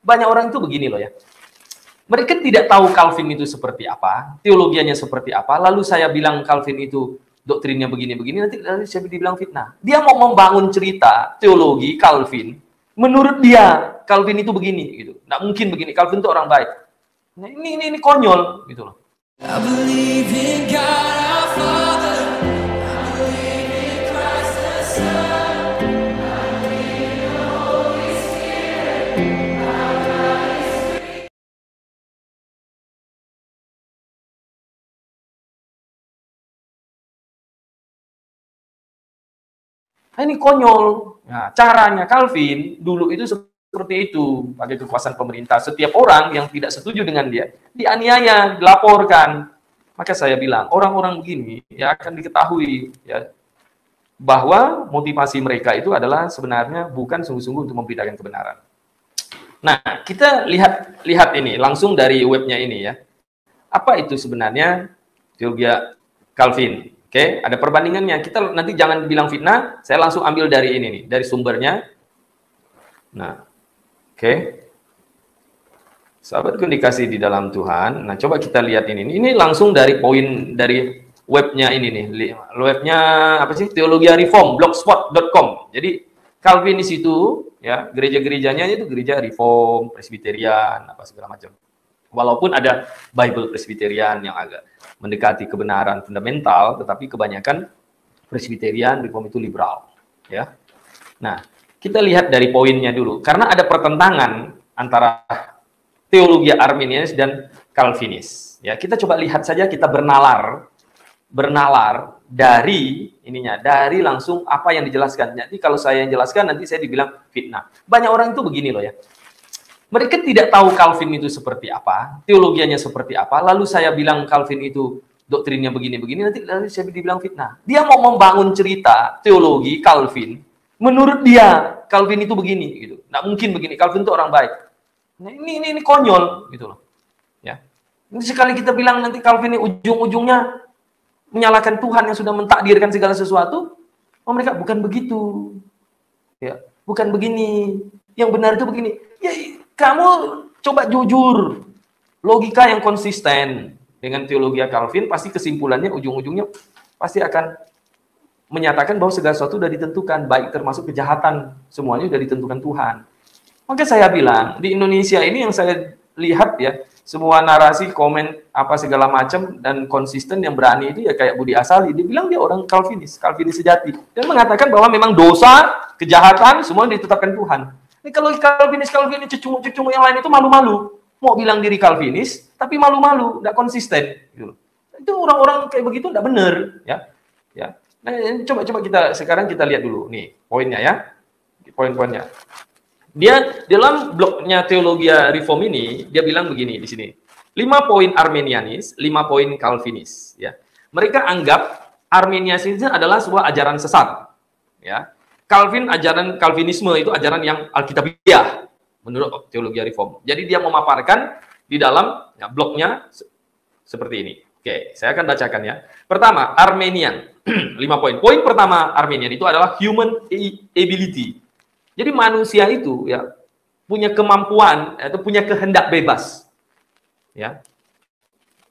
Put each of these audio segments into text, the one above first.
Banyak orang itu begini loh ya. Mereka tidak tahu Calvin itu seperti apa, teologianya seperti apa, lalu saya bilang Calvin itu doktrinnya begini-begini, nanti saya dibilang fitnah. Dia mau membangun cerita teologi Calvin, menurut dia Calvin itu begini gitu. Nggak mungkin begini, Calvin itu orang baik. Nah, ini konyol gitu loh. I believe in God our Father, I believe in Christ the Son, I believe in the Holy Spirit, our God is free. Nah, ini konyol. Nah, caranya Calvin dulu itu seperti itu, pakai kekuasaan pemerintah. Setiap orang yang tidak setuju dengan dia, dianiaya, dilaporkan. Maka saya bilang, orang-orang begini ya akan diketahui ya bahwa motivasi mereka itu adalah sebenarnya bukan sungguh-sungguh untuk membedakan kebenaran. Nah, kita lihat ini langsung dari webnya ini ya. Apa itu sebenarnya teologi Calvin? Oke, ada perbandingannya. Kita nanti jangan bilang fitnah, saya langsung ambil dari ini nih, dari sumbernya. Nah, oke. Sahabatku dikasih di dalam Tuhan. Nah, coba kita lihat ini. Ini langsung dari poin dari webnya ini nih. Webnya apa sih? Teologia Reform, blogspot.com. Jadi Calvinis itu ya, gereja-gerejanya itu gereja Reform, Presbyterian, apa segala macam. Walaupun ada Bible Presbyterian yang agak mendekati kebenaran fundamental, tetapi kebanyakan Presbyterian, Reform itu liberal, ya. Nah, kita lihat dari poinnya dulu. Karena ada pertentangan antara teologi Arminianis dan Calvinis. Ya, kita coba lihat saja, kita bernalar dari ininya, dari langsung apa yang dijelaskan. Jadi kalau saya yang jelaskan nanti saya dibilang fitnah. Banyak orang itu begini loh ya. Mereka tidak tahu Calvin itu seperti apa, teologianya seperti apa, lalu saya bilang Calvin itu doktrinnya begini-begini, nanti saya dibilang fitnah. Dia mau membangun cerita teologi Calvin, menurut dia Calvin itu begini gitu. Nggak mungkin begini, Calvin itu orang baik. Nah, ini konyol gitu loh. Ya. Ini sekali kita bilang nanti Calvin ini ujung-ujungnya menyalahkan Tuhan yang sudah mentakdirkan segala sesuatu, oh mereka bukan begitu. Ya, bukan begini. Yang benar itu begini. Ya, kamu coba jujur. Logika yang konsisten dengan teologi Calvin, pasti kesimpulannya ujung-ujungnya pasti akan menyatakan bahwa segala sesuatu sudah ditentukan, baik termasuk kejahatan, semuanya sudah ditentukan Tuhan. Maka saya bilang, di Indonesia ini yang saya lihat ya, semua narasi, komen, apa segala macam, dan konsisten yang berani itu ya kayak Budi Asali. Dia bilang dia orang Calvinis sejati. Dan mengatakan bahwa memang dosa, kejahatan, semua ditetapkan Tuhan. Ini kalau Calvinis cucung yang lain itu malu-malu. Mau bilang diri Calvinis, tapi malu-malu, tidak konsisten. Gitu. Itu orang-orang kayak begitu tidak benar. Ya. Nah, coba sekarang kita lihat dulu. Nih, poinnya ya. Poin-poinnya. Dia dalam blognya Teologi Reform ini, dia bilang begini di sini. 5 poin Arminianis, 5 poin Calvinis. Ya. Mereka anggap Arminianis adalah sebuah ajaran sesat. Ya. Ajaran Calvinisme itu ajaran yang Alkitabiah menurut Teologi Reform. Jadi dia memaparkan di dalam ya, blognya seperti ini. Oke, saya akan bacakan ya. Pertama, Arminian. 5 poin. Poin pertama Arminian itu adalah human ability. Jadi manusia itu ya punya kemampuan atau punya kehendak bebas. Ya.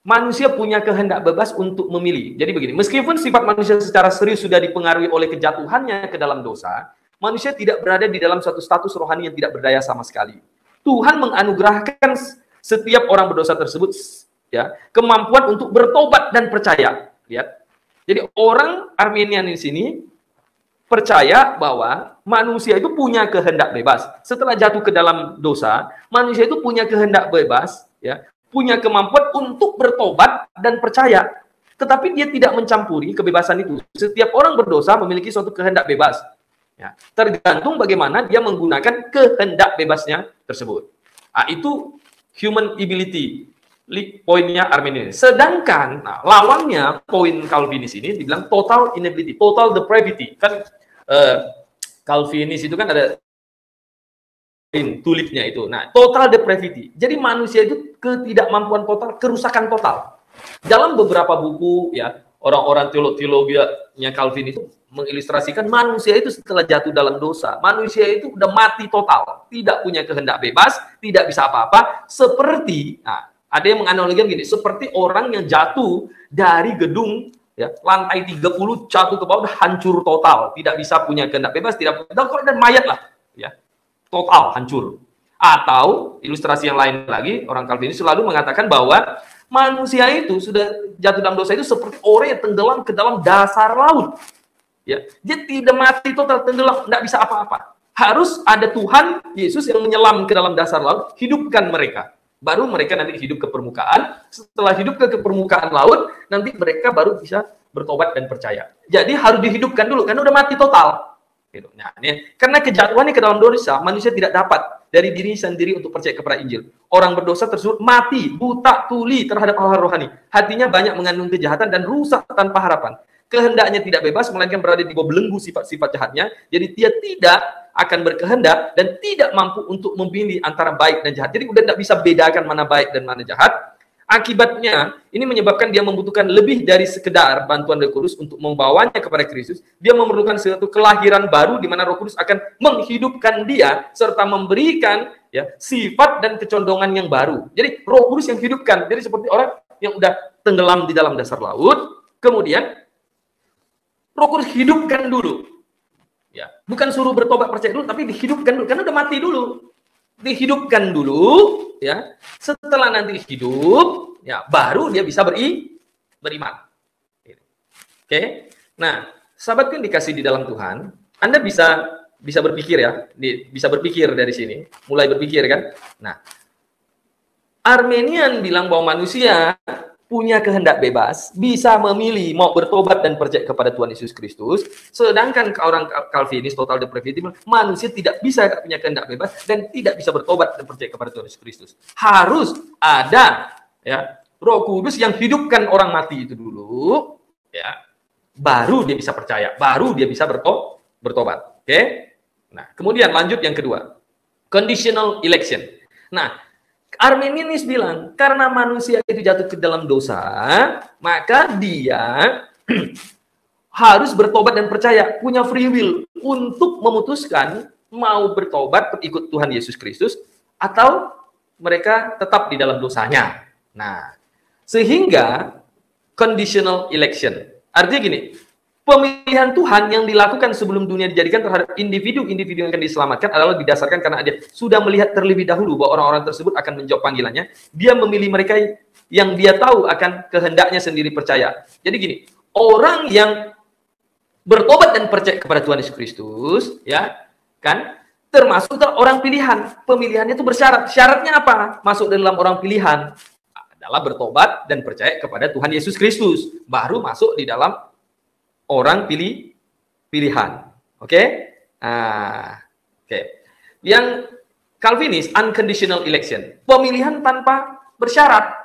Manusia punya kehendak bebas untuk memilih. Jadi begini, meskipun sifat manusia secara serius sudah dipengaruhi oleh kejatuhannya ke dalam dosa, manusia tidak berada di dalam suatu status rohani yang tidak berdaya sama sekali. Tuhan menganugerahkan setiap orang berdosa tersebut ya kemampuan untuk bertobat dan percaya. Lihat. Jadi orang Arminian di sini percaya bahwa manusia itu punya kehendak bebas. Setelah jatuh ke dalam dosa, manusia itu punya kehendak bebas, ya, punya kemampuan untuk bertobat dan percaya. Tetapi dia tidak mencampuri kebebasan itu. Setiap orang berdosa memiliki suatu kehendak bebas. Ya, tergantung bagaimana dia menggunakan kehendak bebasnya tersebut. Nah, itu human ability. Poinnya Arminianis. Sedangkan lawannya poin Calvinis ini dibilang total inability, total depravity. Kan Calvinis itu kan ada tulipnya itu. Nah, total depravity. Jadi manusia itu ketidakmampuan total, kerusakan total. Dalam beberapa buku ya, orang-orang teologinya Calvin itu mengilustrasikan manusia itu setelah jatuh dalam dosa, manusia itu udah mati total, tidak punya kehendak bebas, tidak bisa apa-apa, seperti, nah, ada yang menganalogikan gini, seperti orang yang jatuh dari gedung, ya, lantai 30 jatuh ke bawah, hancur total, tidak bisa punya kehendak bebas, tidak dan mayat lah, ya, total hancur. Atau ilustrasi yang lain lagi, orang Calvin selalu mengatakan bahwa manusia itu sudah jatuh dalam dosa itu seperti orang yang tenggelam ke dalam dasar laut. Ya, dia tidak mati total, tenggelam, tidak bisa apa-apa. Harus ada Tuhan Yesus yang menyelam ke dalam dasar laut, hidupkan mereka. Baru mereka nanti hidup ke permukaan. Setelah hidup ke permukaan laut, nanti mereka baru bisa bertobat dan percaya. Jadi harus dihidupkan dulu, karena udah mati total. Nah, karena kejatuhannya ke dalam dosa, manusia tidak dapat dari diri sendiri untuk percaya kepada Injil. Orang berdosa tersebut mati, buta, tuli terhadap hal-hal rohani. Hatinya banyak mengandung kejahatan dan rusak tanpa harapan. Kehendaknya tidak bebas, melainkan berada di bawah belenggu sifat-sifat jahatnya. Jadi dia tidak akan berkehendak dan tidak mampu untuk memilih antara baik dan jahat. Jadi udah tidak bisa bedakan mana baik dan mana jahat. Akibatnya, ini menyebabkan dia membutuhkan lebih dari sekedar bantuan Roh Kudus untuk membawanya kepada Kristus. Dia memerlukan suatu kelahiran baru di mana Roh Kudus akan menghidupkan dia serta memberikan, ya, sifat dan kecondongan yang baru. Jadi Roh Kudus yang hidupkan. Jadi seperti orang yang udah tenggelam di dalam dasar laut, kemudian Roh Kudus hidupkan dulu. Ya, bukan suruh bertobat percaya dulu, tapi dihidupkan dulu karena udah mati dulu. Dihidupkan dulu, ya. Setelah nanti hidup, ya, baru dia bisa beriman. Oke. Nah, sahabatku yang dikasih di dalam Tuhan, Anda bisa berpikir, ya, bisa berpikir dari sini, mulai berpikir, kan. Nah, Arminian bilang bahwa manusia punya kehendak bebas, bisa memilih mau bertobat dan percaya kepada Tuhan Yesus Kristus, sedangkan orang Calvinis total depravative, manusia tidak bisa punya kehendak bebas dan tidak bisa bertobat dan percaya kepada Tuhan Yesus Kristus. Harus ada, ya, Roh Kudus yang hidupkan orang mati itu dulu, ya, baru dia bisa percaya, baru dia bisa bertobat. Oke? Nah, kemudian lanjut yang kedua, conditional election. Nah, Arminianis bilang, karena manusia itu jatuh ke dalam dosa, maka dia harus bertobat dan percaya, punya free will untuk memutuskan mau bertobat ikut Tuhan Yesus Kristus atau mereka tetap di dalam dosanya. Nah, sehingga conditional election. Artinya gini, pemilihan Tuhan yang dilakukan sebelum dunia dijadikan terhadap individu-individu yang akan diselamatkan adalah didasarkan karena dia sudah melihat terlebih dahulu bahwa orang-orang tersebut akan menjawab panggilannya. Dia memilih mereka yang dia tahu akan kehendaknya sendiri percaya. Jadi gini, orang yang bertobat dan percaya kepada Tuhan Yesus Kristus, ya, kan, termasuk orang pilihan. Pemilihannya itu bersyarat. Syaratnya apa? Masuk dalam orang pilihan adalah bertobat dan percaya kepada Tuhan Yesus Kristus. Baru masuk di dalam orang pilihan. Oke? Oke. Yang Calvinis, unconditional election. Pemilihan tanpa bersyarat.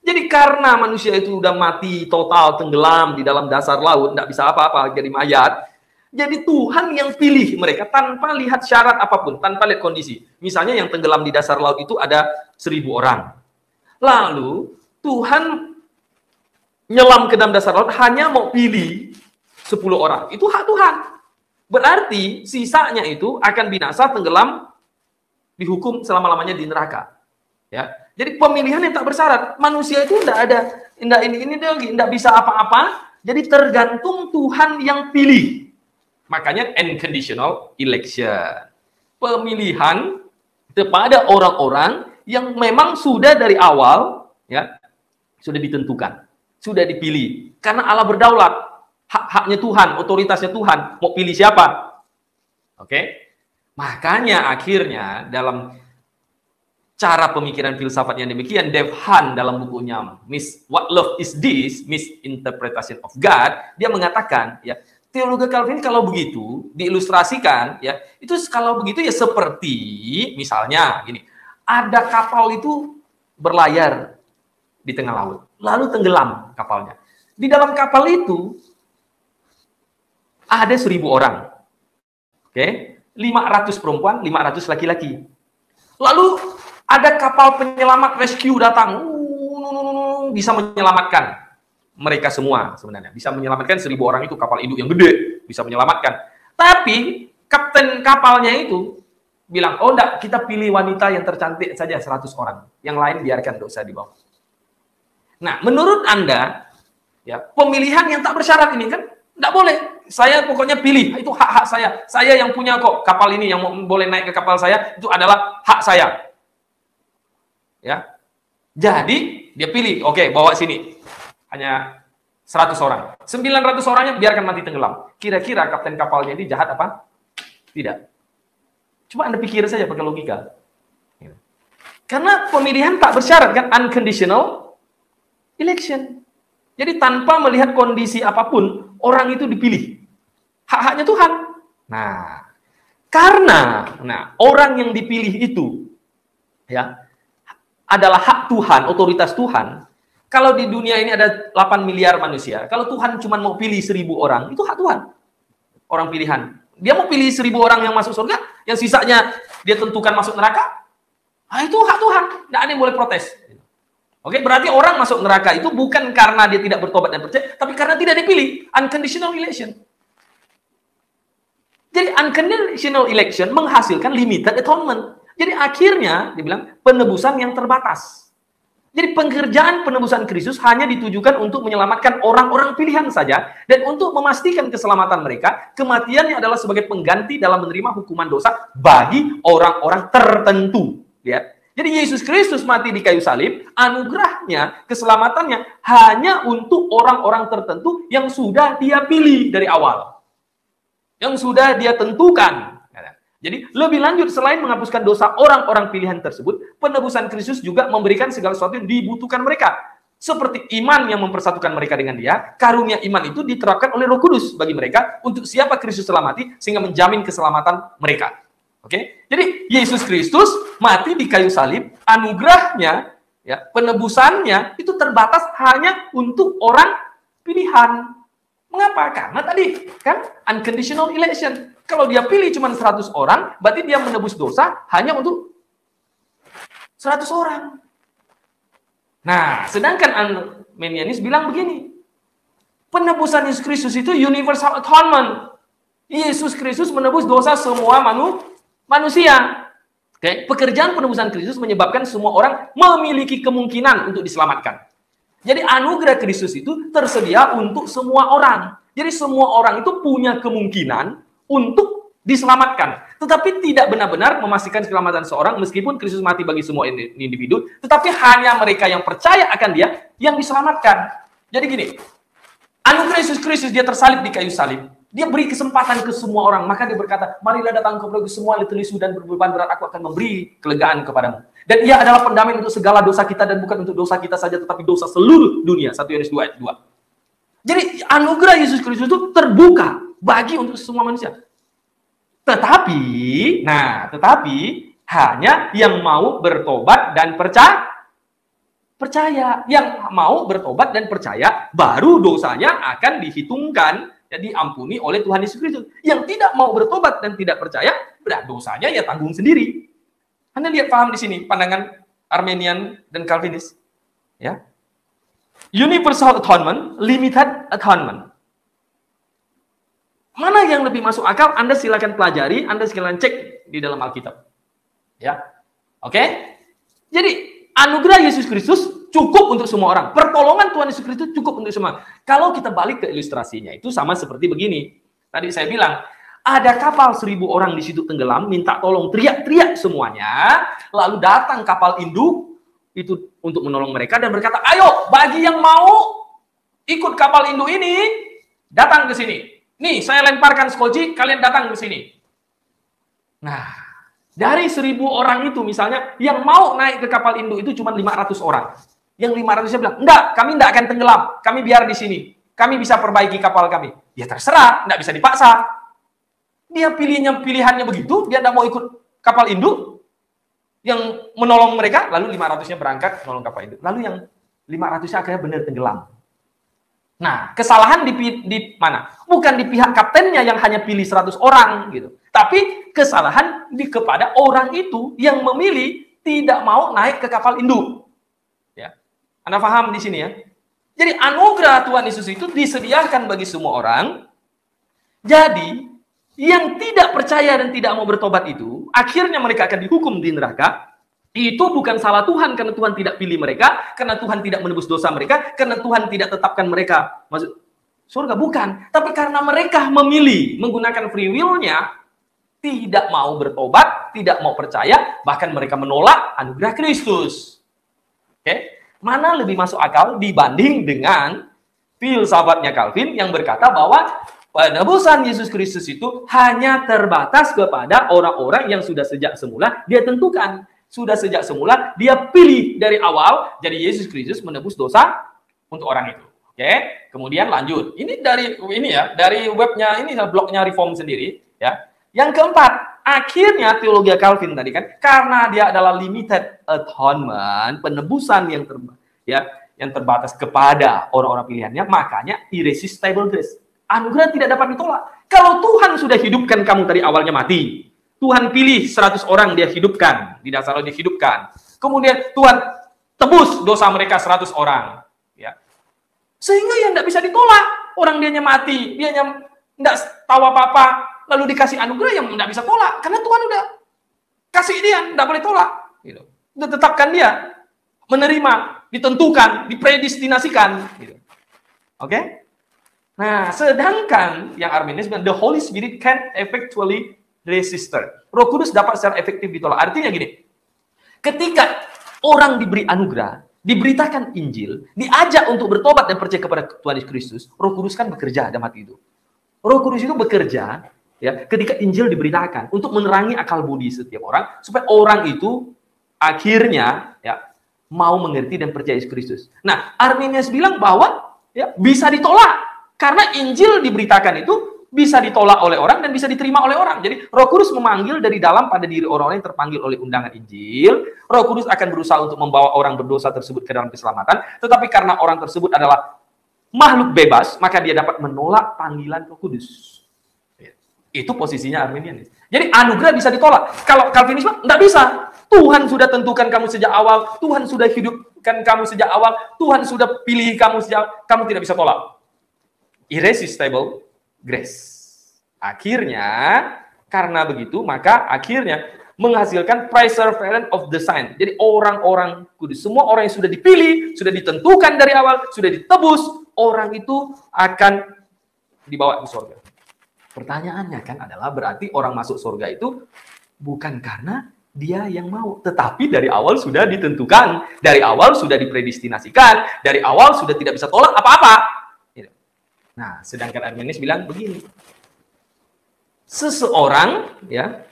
Jadi karena manusia itu udah mati total, tenggelam di dalam dasar laut, tidak bisa apa-apa, jadi mayat. Jadi Tuhan yang pilih mereka tanpa lihat syarat apapun, tanpa lihat kondisi. Misalnya yang tenggelam di dasar laut itu ada 1.000 orang. Lalu Tuhan nyelam ke dalam dasar laut hanya mau pilih 10 orang. Itu hak Tuhan. Berarti sisanya itu akan binasa, tenggelam, dihukum selama-lamanya di neraka. Ya. Jadi pemilihan yang tak bersyarat. Manusia itu tidak ada, tidak bisa apa-apa. Jadi tergantung Tuhan yang pilih. Makanya unconditional election. Pemilihan kepada orang-orang yang memang sudah dari awal, ya, sudah ditentukan, sudah dipilih. Karena Allah berdaulat. Hak-haknya Tuhan, otoritasnya Tuhan, mau pilih siapa? Oke? Makanya akhirnya dalam cara pemikiran filsafat yang demikian, Dave Hunt dalam bukunya What Love Is This? Misinterpretation of God, dia mengatakan, ya, teologi Calvin kalau begitu diilustrasikan, ya, itu kalau begitu ya seperti misalnya gini, ada kapal itu berlayar di tengah laut, lalu tenggelam kapalnya. Di dalam kapal itu ada 1.000 orang. Oke, 500 perempuan, 500 laki-laki. Lalu ada kapal penyelamat rescue datang, bisa menyelamatkan mereka semua sebenarnya. Bisa menyelamatkan 1.000 orang itu, kapal induk yang gede, bisa menyelamatkan. Tapi kapten kapalnya itu bilang, oh enggak, kita pilih wanita yang tercantik saja 100 orang. Yang lain biarkan, enggak usah dibawa. Nah, menurut Anda, ya, pemilihan yang tak bersyarat ini kan enggak boleh. Saya pokoknya pilih, itu hak-hak saya. Saya yang punya kok kapal ini, yang boleh naik ke kapal saya, itu adalah hak saya. Ya. Jadi, dia pilih, oke, bawa sini. Hanya 100 orang. 900 orangnya biarkan mati tenggelam. Kira-kira kapten kapalnya ini jahat apa? Tidak. Coba Anda pikir saja pakai logika. Karena pemilihan tak bersyarat kan, unconditional election. Jadi tanpa melihat kondisi apapun, orang itu dipilih. Hak-haknya Tuhan. Nah, karena orang yang dipilih itu ya adalah hak Tuhan, otoritas Tuhan. Kalau di dunia ini ada 8 miliar manusia, kalau Tuhan cuma mau pilih 1.000 orang, itu hak Tuhan. Orang pilihan. Dia mau pilih 1.000 orang yang masuk surga, yang sisanya dia tentukan masuk neraka, itu hak Tuhan. Tidak ada yang boleh protes. Oke, berarti orang masuk neraka itu bukan karena dia tidak bertobat dan percaya, tapi karena tidak dipilih. Unconditional election. Jadi unconditional election menghasilkan limited atonement. Jadi akhirnya dibilang penebusan yang terbatas. Jadi pengerjaan penebusan Kristus hanya ditujukan untuk menyelamatkan orang-orang pilihan saja, dan untuk memastikan keselamatan mereka, kematiannya adalah sebagai pengganti dalam menerima hukuman dosa bagi orang-orang tertentu. Ya. Jadi Yesus Kristus mati di kayu salib, anugerahnya, keselamatannya hanya untuk orang-orang tertentu yang sudah dia pilih dari awal. Yang sudah dia tentukan. Jadi lebih lanjut, selain menghapuskan dosa orang-orang pilihan tersebut, penebusan Kristus juga memberikan segala sesuatu yang dibutuhkan mereka. Seperti iman yang mempersatukan mereka dengan dia, karunia iman itu diterapkan oleh Roh Kudus bagi mereka untuk siapa Kristus selamati, sehingga menjamin keselamatan mereka. Oke? Jadi Yesus Kristus mati di kayu salib, anugerahnya, ya, penebusannya itu terbatas hanya untuk orang pilihan. Mengapa? Karena tadi kan unconditional election. Kalau dia pilih cuma 100 orang, berarti dia menebus dosa hanya untuk 100 orang. Nah, sedangkan Arminianis bilang begini, penebusan Yesus Kristus itu universal atonement. Yesus Kristus menebus dosa semua manusia. Oke, pekerjaan penebusan Kristus menyebabkan semua orang memiliki kemungkinan untuk diselamatkan. Jadi anugerah Kristus itu tersedia untuk semua orang. Jadi semua orang itu punya kemungkinan untuk diselamatkan. Tetapi tidak benar-benar memastikan keselamatan seorang meskipun Kristus mati bagi semua individu, tetapi hanya mereka yang percaya akan dia yang diselamatkan. Jadi gini, anugerah Yesus Kristus, dia tersalib di kayu salib. Dia beri kesempatan ke semua orang. Maka dia berkata, marilah datang kepadaku semua letih lesu dan berbeban berat, aku akan memberi kelegaan kepadamu. Dan ia adalah pendamai untuk segala dosa kita, dan bukan untuk dosa kita saja, tetapi dosa seluruh dunia. 1 Yohanes 2 ayat 2. Jadi anugerah Yesus Kristus itu terbuka bagi untuk semua manusia. Tetapi hanya yang mau bertobat dan percaya. Yang mau bertobat dan percaya, baru dosanya akan dihitungkan, diampuni oleh Tuhan Yesus Kristus. Yang tidak mau bertobat dan tidak percaya, berat dosanya ya tanggung sendiri. Anda lihat, paham di sini pandangan Arminian dan Calvinis, ya. Universal atonement, limited atonement. Mana yang lebih masuk akal? Anda silakan pelajari, Anda silakan cek di dalam Alkitab. Ya. Oke? Jadi anugerah Yesus Kristus cukup untuk semua orang. Pertolongan Tuhan Yesus Kristus cukup untuk semua. Kalau kita balik ke ilustrasinya, itu sama seperti begini. Tadi saya bilang, ada kapal 1.000 orang di situ tenggelam, minta tolong, teriak-teriak semuanya, lalu datang kapal induk itu untuk menolong mereka dan berkata, ayo, bagi yang mau ikut kapal induk ini, datang ke sini. Nih, saya lemparkan skoci, kalian datang ke sini. Nah, dari 1.000 orang itu misalnya, yang mau naik ke kapal induk itu cuma 500 orang. Yang 500-nya bilang, enggak, kami enggak akan tenggelam, kami biar di sini. Kami bisa perbaiki kapal kami. Ya terserah, enggak bisa dipaksa. Dia pilihannya begitu, dia enggak mau ikut kapal induk yang menolong mereka, lalu 500-nya berangkat menolong kapal induk. Lalu yang 500-nya akhirnya benar tenggelam. Nah, kesalahan di mana? Bukan di pihak kaptennya yang hanya pilih 100 orang gitu. Tapi kesalahan kepada orang itu yang memilih tidak mau naik ke kapal induk. Ya. Anda paham di sini ya? Jadi anugerah Tuhan Yesus itu disediakan bagi semua orang. Jadi yang tidak percaya dan tidak mau bertobat itu, akhirnya mereka akan dihukum di neraka. Itu bukan salah Tuhan, karena Tuhan tidak pilih mereka, karena Tuhan tidak menebus dosa mereka, karena Tuhan tidak tetapkan mereka masuk surga, bukan. Tapi karena mereka memilih menggunakan free will-nya, tidak mau bertobat, tidak mau percaya, bahkan mereka menolak anugerah Kristus. Oke? Mana lebih masuk akal dibanding dengan filsafatnya Calvin yang berkata bahwa penebusan Yesus Kristus itu hanya terbatas kepada orang-orang yang sudah sejak semula dia tentukan. Sudah sejak semula dia pilih dari awal, jadi Yesus Kristus menebus dosa untuk orang itu. Oke? Kemudian lanjut. Ini dari webnya ini, blognya Reform sendiri, ya. Yang keempat, akhirnya teologi Calvin tadi kan, karena dia adalah limited atonement, penebusan yang terbatas kepada orang-orang pilihannya, makanya irresistible grace. Anugerah tidak dapat ditolak. Kalau Tuhan sudah hidupkan kamu dari awalnya mati, Tuhan pilih 100 orang dia hidupkan, di dasar dia hidupkan. Kemudian Tuhan tebus dosa mereka 100 orang, ya. Sehingga yang tidak bisa ditolak, orang dianya mati, dianya tidak tahu apa-apa, lalu dikasih anugerah yang tidak bisa tolak, karena Tuhan udah kasih dia, tidak boleh tolak. Gitu. Udah tetapkan dia, menerima, ditentukan, dipredestinasikan. Gitu. Oke? Nah, sedangkan yang Arminius bilang, the Holy Spirit can effectually resist. Roh Kudus dapat secara efektif ditolak. Artinya gini, ketika orang diberi anugerah, diberitakan Injil, diajak untuk bertobat dan percaya kepada Tuhan Yesus Kristus, Roh Kudus kan bekerja dalam hati itu. Roh Kudus itu bekerja, ya, ketika Injil diberitakan untuk menerangi akal budi setiap orang supaya orang itu akhirnya ya mau mengerti dan percaya Yesus Kristus. Nah, Arminius bilang bahwa ya bisa ditolak karena Injil diberitakan itu bisa ditolak oleh orang dan bisa diterima oleh orang. Jadi Roh Kudus memanggil dari dalam pada diri orang-orang yang terpanggil oleh undangan Injil. Roh Kudus akan berusaha untuk membawa orang berdosa tersebut ke dalam keselamatan, tetapi karena orang tersebut adalah makhluk bebas, maka dia dapat menolak panggilan Roh Kudus. Itu posisinya Arminianis. Jadi anugerah bisa ditolak. Kalau Calvinisme tidak bisa. Tuhan sudah tentukan kamu sejak awal, Tuhan sudah hidupkan kamu sejak awal, Tuhan sudah pilih kamu sejak awal, kamu tidak bisa tolak. Irresistible grace. Akhirnya, karena begitu, maka akhirnya menghasilkan perseverance of the saint. Jadi orang-orang kudus, semua orang yang sudah dipilih, sudah ditentukan dari awal, sudah ditebus, orang itu akan dibawa ke surga. Pertanyaannya kan adalah berarti orang masuk surga itu bukan karena dia yang mau, tetapi dari awal sudah ditentukan, dari awal sudah dipredestinasikan, dari awal sudah tidak bisa tolak apa-apa. Nah, sedangkan Arminius bilang begini, seseorang ya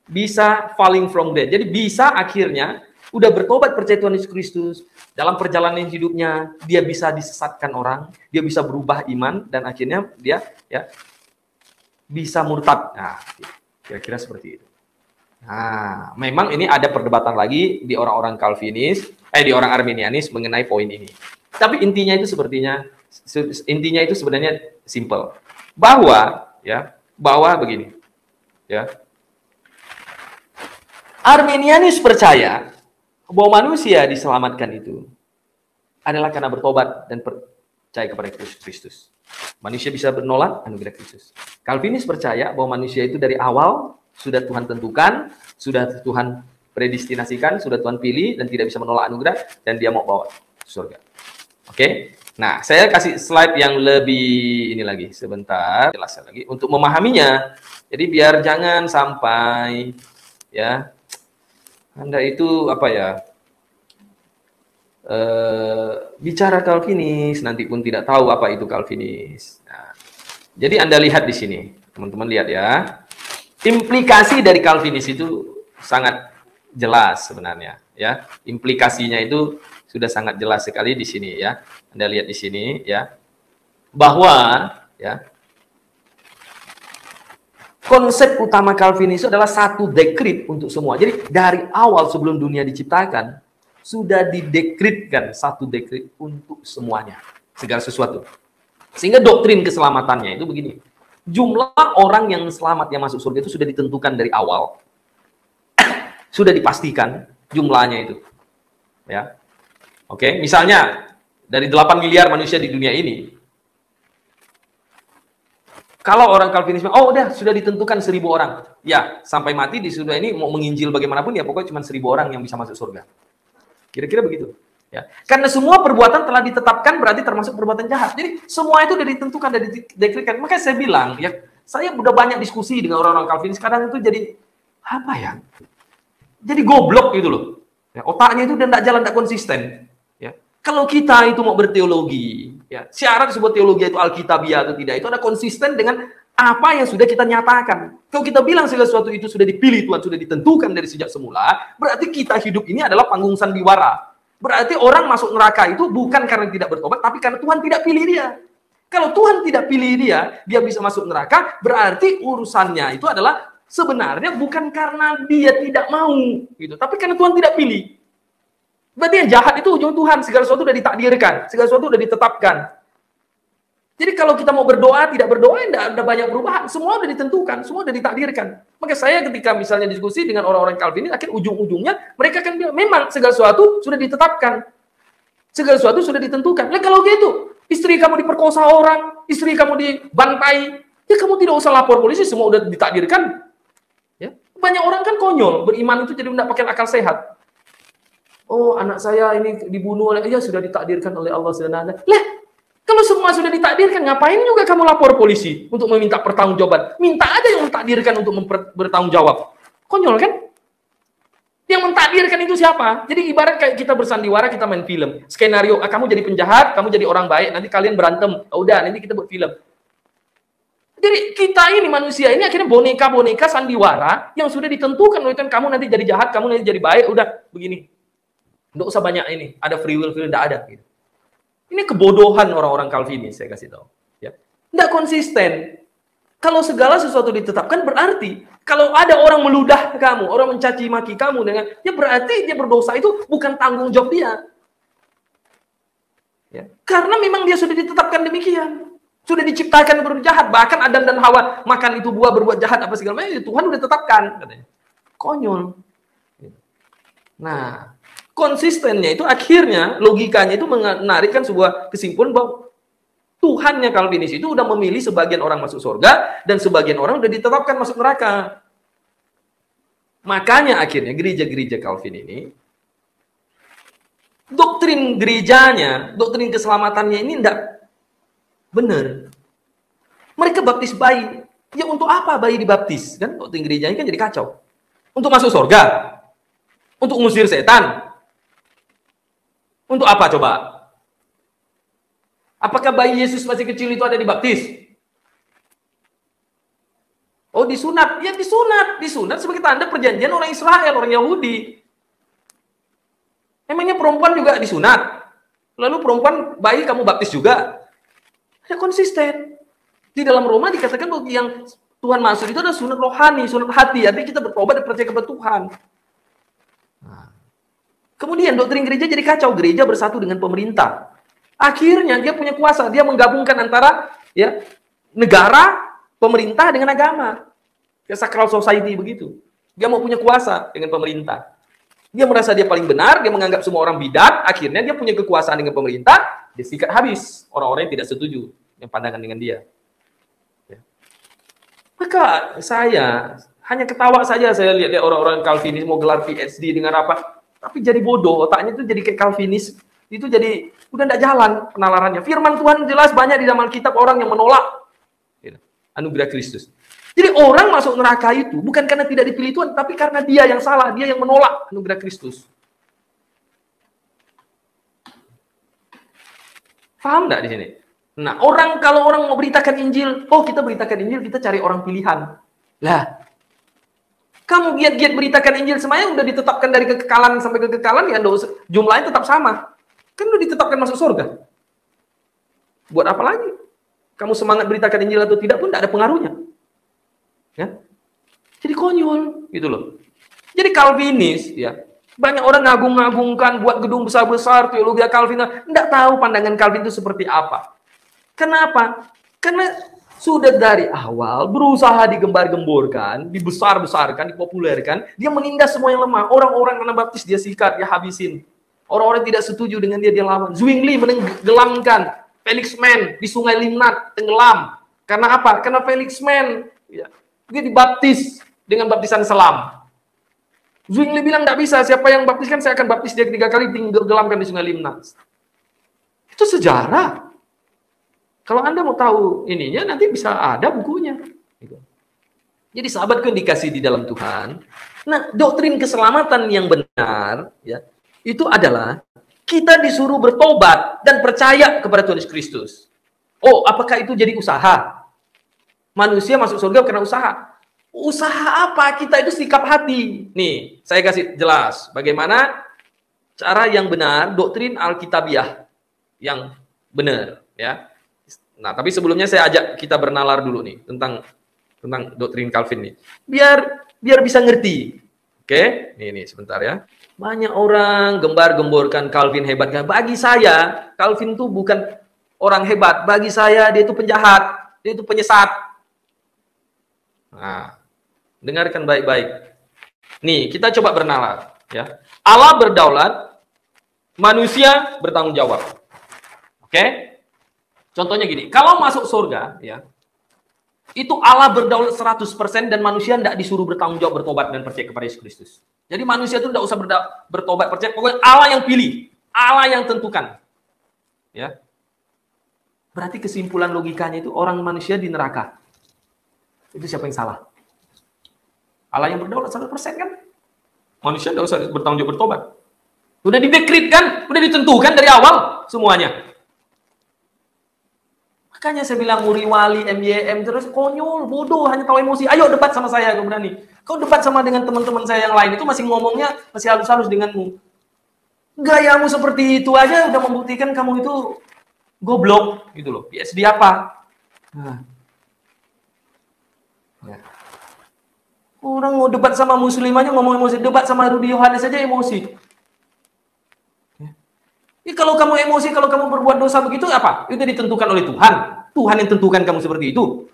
bisa falling from death, jadi bisa akhirnya udah bertobat percaya Tuhan Yesus Kristus, dalam perjalanan hidupnya dia bisa disesatkan orang, dia bisa berubah iman dan akhirnya dia ya bisa murtad. Nah, kira-kira seperti itu. Nah, memang ini ada perdebatan lagi di orang-orang Calvinis, di orang Arminianis mengenai poin ini. Tapi intinya itu sebenarnya simple. Bahwa begini, ya. Arminianis percaya bahwa manusia diselamatkan itu adalah karena bertobat dan percaya kepada Kristus. Manusia bisa menolak anugerah Kristus. Calvinis percaya bahwa manusia itu dari awal sudah Tuhan tentukan, sudah Tuhan predestinasikan, sudah Tuhan pilih dan tidak bisa menolak anugerah dan dia mau bawa surga. Oke? Nah, saya kasih slide yang lebih ini lagi sebentar, jelaskan lagi untuk memahaminya. Jadi biar jangan sampai ya Anda itu bicara Calvinis nanti pun tidak tahu apa itu Calvinis. Nah, jadi Anda lihat di sini, teman-teman lihat ya. Implikasi dari Calvinis itu sangat jelas sebenarnya, ya. Implikasinya itu sudah sangat jelas sekali di sini ya. Anda lihat di sini ya. Bahwa ya konsep utama Calvinis itu adalah satu dekrit untuk semua. Jadi dari awal sebelum dunia diciptakan sudah didekritkan satu dekrit untuk semuanya, segala sesuatu. Sehingga doktrin keselamatannya itu begini. Jumlah orang yang selamat yang masuk surga itu sudah ditentukan dari awal. Sudah dipastikan jumlahnya itu. Ya. Oke, misalnya Dari 8 miliar manusia di dunia ini, kalau orang Calvinisme, oh udah sudah ditentukan 1.000 orang. Ya, sampai mati di surga ini mau menginjil bagaimanapun ya pokoknya cuma 1.000 orang yang bisa masuk surga. Kira-kira begitu. Ya. Karena semua perbuatan telah ditetapkan berarti termasuk perbuatan jahat. Jadi semua itu sudah ditentukan dan dideklarasikan. Makanya saya bilang, ya saya udah banyak diskusi dengan orang-orang Calvinis. Kadang itu jadi apa ya? Jadi goblok gitu loh. Ya, otaknya itu udah tidak jalan, tidak konsisten. Ya. Kalau kita itu mau berteologi, ya, syarat sebuah teologi itu alkitabiah atau tidak, itu ada konsisten dengan apa yang sudah kita nyatakan. Kalau kita bilang segala sesuatu itu sudah dipilih Tuhan, sudah ditentukan dari sejak semula, berarti kita hidup ini adalah panggung sandiwara. Berarti orang masuk neraka itu bukan karena tidak bertobat, tapi karena Tuhan tidak pilih dia. Kalau Tuhan tidak pilih dia, dia bisa masuk neraka, berarti urusannya itu adalah sebenarnya bukan karena dia tidak mau, gitu, tapi karena Tuhan tidak pilih. Berarti yang jahat itu ujung Tuhan, segala sesuatu sudah ditakdirkan, segala sesuatu sudah ditetapkan. Jadi kalau kita mau berdoa, tidak berdoa, tidak ada banyak perubahan. Semua sudah ditentukan, semua sudah ditakdirkan. Maka saya ketika misalnya diskusi dengan orang-orang Calvinis, akhir ujung-ujungnya mereka akan bilang, memang segala sesuatu sudah ditetapkan. Segala sesuatu sudah ditentukan. Nah kalau gitu, istri kamu diperkosa orang, istri kamu dibantai, ya kamu tidak usah lapor polisi, semua sudah ditakdirkan. Ya. Banyak orang kan konyol, beriman itu jadi tidak pakai akal sehat. Oh, anak saya ini dibunuh oleh, ya sudah ditakdirkan oleh Allah SWT. Lah, kalau semua sudah ditakdirkan, ngapain juga kamu lapor polisi untuk meminta pertanggungjawaban? Minta aja yang mentakdirkan untuk bertanggung jawab. Konyol kan? Yang mentakdirkan itu siapa? Jadi ibarat kayak kita bersandiwara, kita main film. Skenario, kamu jadi penjahat, kamu jadi orang baik, nanti kalian berantem. Oh, udah, nanti kita buat film. Jadi kita ini manusia ini akhirnya boneka-boneka sandiwara yang sudah ditentukan oleh Tuhan. Kamu nanti jadi jahat, kamu nanti jadi baik, udah begini. Nggak usah banyak ini, ada free will, tidak ada. Gitu. Ini kebodohan orang-orang Calvinis, saya kasih tahu. Ya. Nggak konsisten. Kalau segala sesuatu ditetapkan, berarti kalau ada orang meludah kamu, orang mencaci maki kamu, dengan ya berarti dia berdosa itu bukan tanggung jawab dia. Ya. Karena memang dia sudah ditetapkan demikian. Sudah diciptakan berbuat jahat. Bahkan Adam dan Hawa makan itu buah berbuat jahat, apa segala macam, Tuhan sudah tetapkan. Katanya. Konyol. Nah, konsistennya itu akhirnya logikanya itu menarikkan sebuah kesimpulan bahwa Tuhannya Calvinis itu udah memilih sebagian orang masuk surga dan sebagian orang udah ditetapkan masuk neraka. Makanya akhirnya gereja-gereja Calvin ini doktrin gerejanya, doktrin keselamatannya ini enggak benar. Mereka baptis bayi. Ya untuk apa bayi dibaptis? Kan doktrin gerejanya kan jadi kacau. Untuk masuk surga? Untuk mengusir setan? Untuk apa coba? Apakah bayi Yesus masih kecil itu ada dibaptis? Oh disunat? Ya disunat. Disunat sebagai tanda perjanjian orang Israel, orang Yahudi. Emangnya perempuan juga disunat? Lalu perempuan bayi kamu baptis juga? Ya konsisten. Di dalam Roma dikatakan bahwa yang Tuhan maksud itu adalah sunat rohani, sunat hati. Artinya kita bertobat dan percaya kepada Tuhan. Kemudian doktrin gereja jadi kacau, gereja bersatu dengan pemerintah. Akhirnya dia punya kuasa, dia menggabungkan antara ya negara, pemerintah dengan agama. Kayak sacral society begitu. Dia mau punya kuasa dengan pemerintah. Dia merasa dia paling benar, dia menganggap semua orang bidat, akhirnya dia punya kekuasaan dengan pemerintah, dia sikat habis orang-orang yang tidak setuju yang pandangan dengan dia. Ya. Maka saya hanya ketawa saja saya lihat orang-orang Calvinis mau gelar PhD dengan apa. Tapi jadi bodoh, otaknya itu jadi kayak Calvinis. Itu jadi, udah tidak jalan penalarannya. Firman Tuhan jelas banyak di dalam Alkitab orang yang menolak anugerah Kristus. Jadi orang masuk neraka itu bukan karena tidak dipilih Tuhan, tapi karena dia yang salah, dia yang menolak anugerah Kristus. Paham nggak di sini? Nah, kalau orang mau beritakan Injil, oh kita beritakan Injil, kita cari orang pilihan. Lah, kamu giat-giat beritakan Injil semuanya udah ditetapkan dari kekekalan sampai kekekalan ya jumlahnya tetap sama. Kan udah ditetapkan masuk surga. Buat apa lagi? Kamu semangat beritakan Injil atau tidak pun tidak ada pengaruhnya. Ya. Jadi konyol gitu loh. Jadi Calvinis ya, banyak orang ngagung-ngagungkan buat gedung besar-besar teologi Calvin, enggak tahu pandangan Calvin itu seperti apa. Kenapa? Karena sudah dari awal berusaha digembar-gemborkan, dibesar-besarkan, dipopulerkan, dia menindas semua yang lemah. Orang-orang Anabaptis dia sikat, dia habisin. Orang-orang tidak setuju dengan dia lawan. Zwingli menenggelamkan Felix Mann di Sungai Limnat, tenggelam. Karena apa? Karena Felix Mann ya, dia dibaptis dengan baptisan selam. Zwingli bilang tidak bisa, siapa yang baptiskan saya akan baptis dia 3 kali, tenggelamkan di Sungai Limnat. Itu sejarah. Kalau Anda mau tahu ininya, nanti bisa ada bukunya. Jadi sahabatku yang dikasih di dalam Tuhan, nah doktrin keselamatan yang benar, ya, itu adalah kita disuruh bertobat dan percaya kepada Tuhan Yesus Kristus. Oh, apakah itu jadi usaha? Manusia masuk surga karena usaha. Usaha apa? Kita itu sikap hati. Nih, saya kasih jelas bagaimana cara yang benar, doktrin Alkitabiah yang benar, ya. Nah, tapi sebelumnya saya ajak kita bernalar dulu nih tentang doktrin Calvin nih. Biar bisa ngerti. Oke? Nih sebentar ya. Banyak orang gembar-gemborkan Calvin hebat. Bagi saya, Calvin itu bukan orang hebat. Bagi saya dia itu penjahat, dia itu penyesat. Nah, dengarkan baik-baik. Nih, kita coba bernalar, ya. Allah berdaulat, manusia bertanggung jawab. Oke? Contohnya gini, kalau masuk surga, ya, itu Allah berdaulat 100% dan manusia tidak disuruh bertanggung jawab, bertobat dan percaya kepada Yesus Kristus. Jadi manusia itu tidak usah bertobat, percaya, pokoknya Allah yang pilih, Allah yang tentukan. Ya. Berarti kesimpulan logikanya itu orang manusia di neraka. Itu siapa yang salah? Allah yang berdaulat 100% kan? Manusia tidak usah bertanggung jawab, bertobat. Sudah didekritkan, sudah ditentukan dari awal semuanya. Makanya saya bilang Muriwali, MYM, terus konyol, bodoh, hanya tahu emosi. Ayo debat sama saya, kau berani. Kau debat sama dengan teman-teman saya yang lain, itu masih ngomongnya, masih halus-halus denganmu. Gayamu seperti itu aja udah membuktikan kamu itu goblok, gitu loh. PSD apa? Nah. Ya. Orang mau debat sama muslim aja ngomong emosi, debat sama Rudi Yohanes saja emosi. Kalau kamu emosi, kalau kamu berbuat dosa begitu, apa? Itu ditentukan oleh Tuhan. Tuhan yang tentukan kamu seperti itu.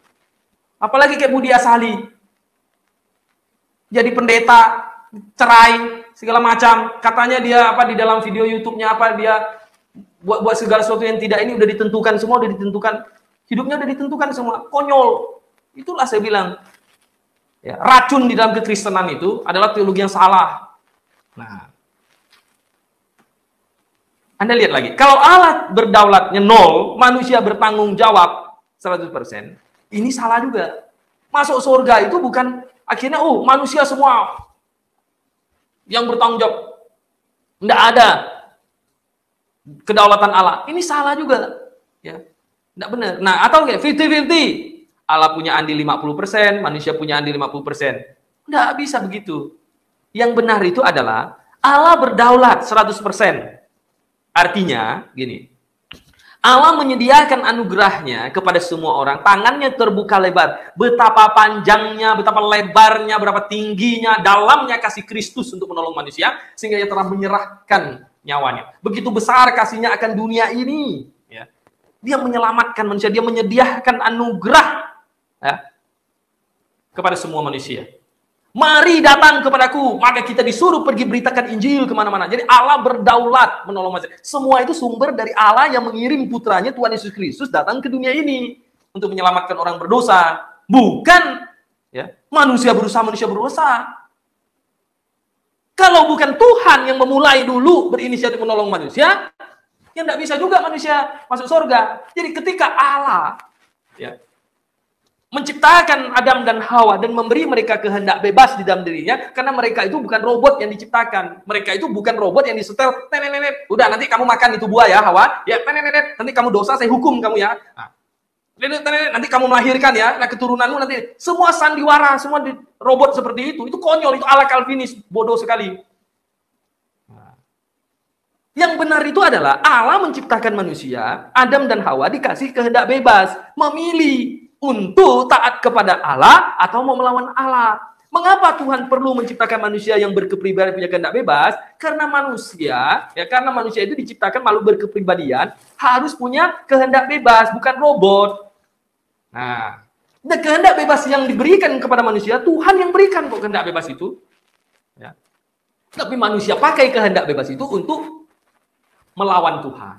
Apalagi kayak Budi Asali. Jadi pendeta, cerai, segala macam. Katanya dia apa di dalam video YouTube-nya apa dia buat segala sesuatu yang tidak ini udah ditentukan semua, udah ditentukan. Hidupnya udah ditentukan semua. Konyol. Itulah saya bilang. Ya, racun di dalam kekristenan itu adalah teologi yang salah. Nah, Anda lihat lagi, kalau Allah berdaulatnya 0, manusia bertanggung jawab 100%, ini salah juga. Masuk surga itu bukan akhirnya, manusia semua yang bertanggung jawab. Tidak ada kedaulatan Allah. Ini salah juga. Ya, tidak benar. Nah, atau kayak 50-50. Allah punya andil 50%, manusia punya andil 50%. Tidak bisa begitu. Yang benar itu adalah Allah berdaulat 100%. Artinya, gini, Allah menyediakan anugerahnya kepada semua orang, tangannya terbuka lebar, betapa panjangnya, betapa lebarnya, berapa tingginya, dalamnya kasih Kristus untuk menolong manusia, sehingga ia telah menyerahkan nyawanya. Begitu besar kasihnya akan dunia ini. Ya. Dia menyelamatkan manusia, dia menyediakan anugerah ya, kepada semua manusia. Mari datang kepadaku, maka kita disuruh pergi beritakan Injil kemana-mana. Jadi Allah berdaulat menolong manusia. Semua itu sumber dari Allah yang mengirim putranya Tuhan Yesus Kristus datang ke dunia ini untuk menyelamatkan orang berdosa. Bukan ya, manusia berusaha. Kalau bukan Tuhan yang memulai dulu berinisiatif menolong manusia, yang tidak bisa juga manusia masuk surga. Jadi ketika Allah ya, menciptakan Adam dan Hawa dan memberi mereka kehendak bebas di dalam dirinya, karena mereka itu bukan robot yang diciptakan. Mereka itu bukan robot yang disetel, udah nanti kamu makan itu buah ya Hawa, ya nanti kamu dosa saya hukum kamu ya. Nanti kamu melahirkan ya, nah keturunanmu nanti semua sandiwara, semua robot seperti itu konyol, itu ala Calvinis, bodoh sekali. Yang benar itu adalah Allah menciptakan manusia, Adam dan Hawa dikasih kehendak bebas, memilih untuk taat kepada Allah atau mau melawan Allah. Mengapa Tuhan perlu menciptakan manusia yang berkepribadian punya kehendak bebas? Karena manusia itu diciptakan makhluk berkepribadian, harus punya kehendak bebas, bukan robot. Nah, kehendak bebas yang diberikan kepada manusia, Tuhan yang berikan kok kehendak bebas itu. Ya. Tapi manusia pakai kehendak bebas itu untuk melawan Tuhan.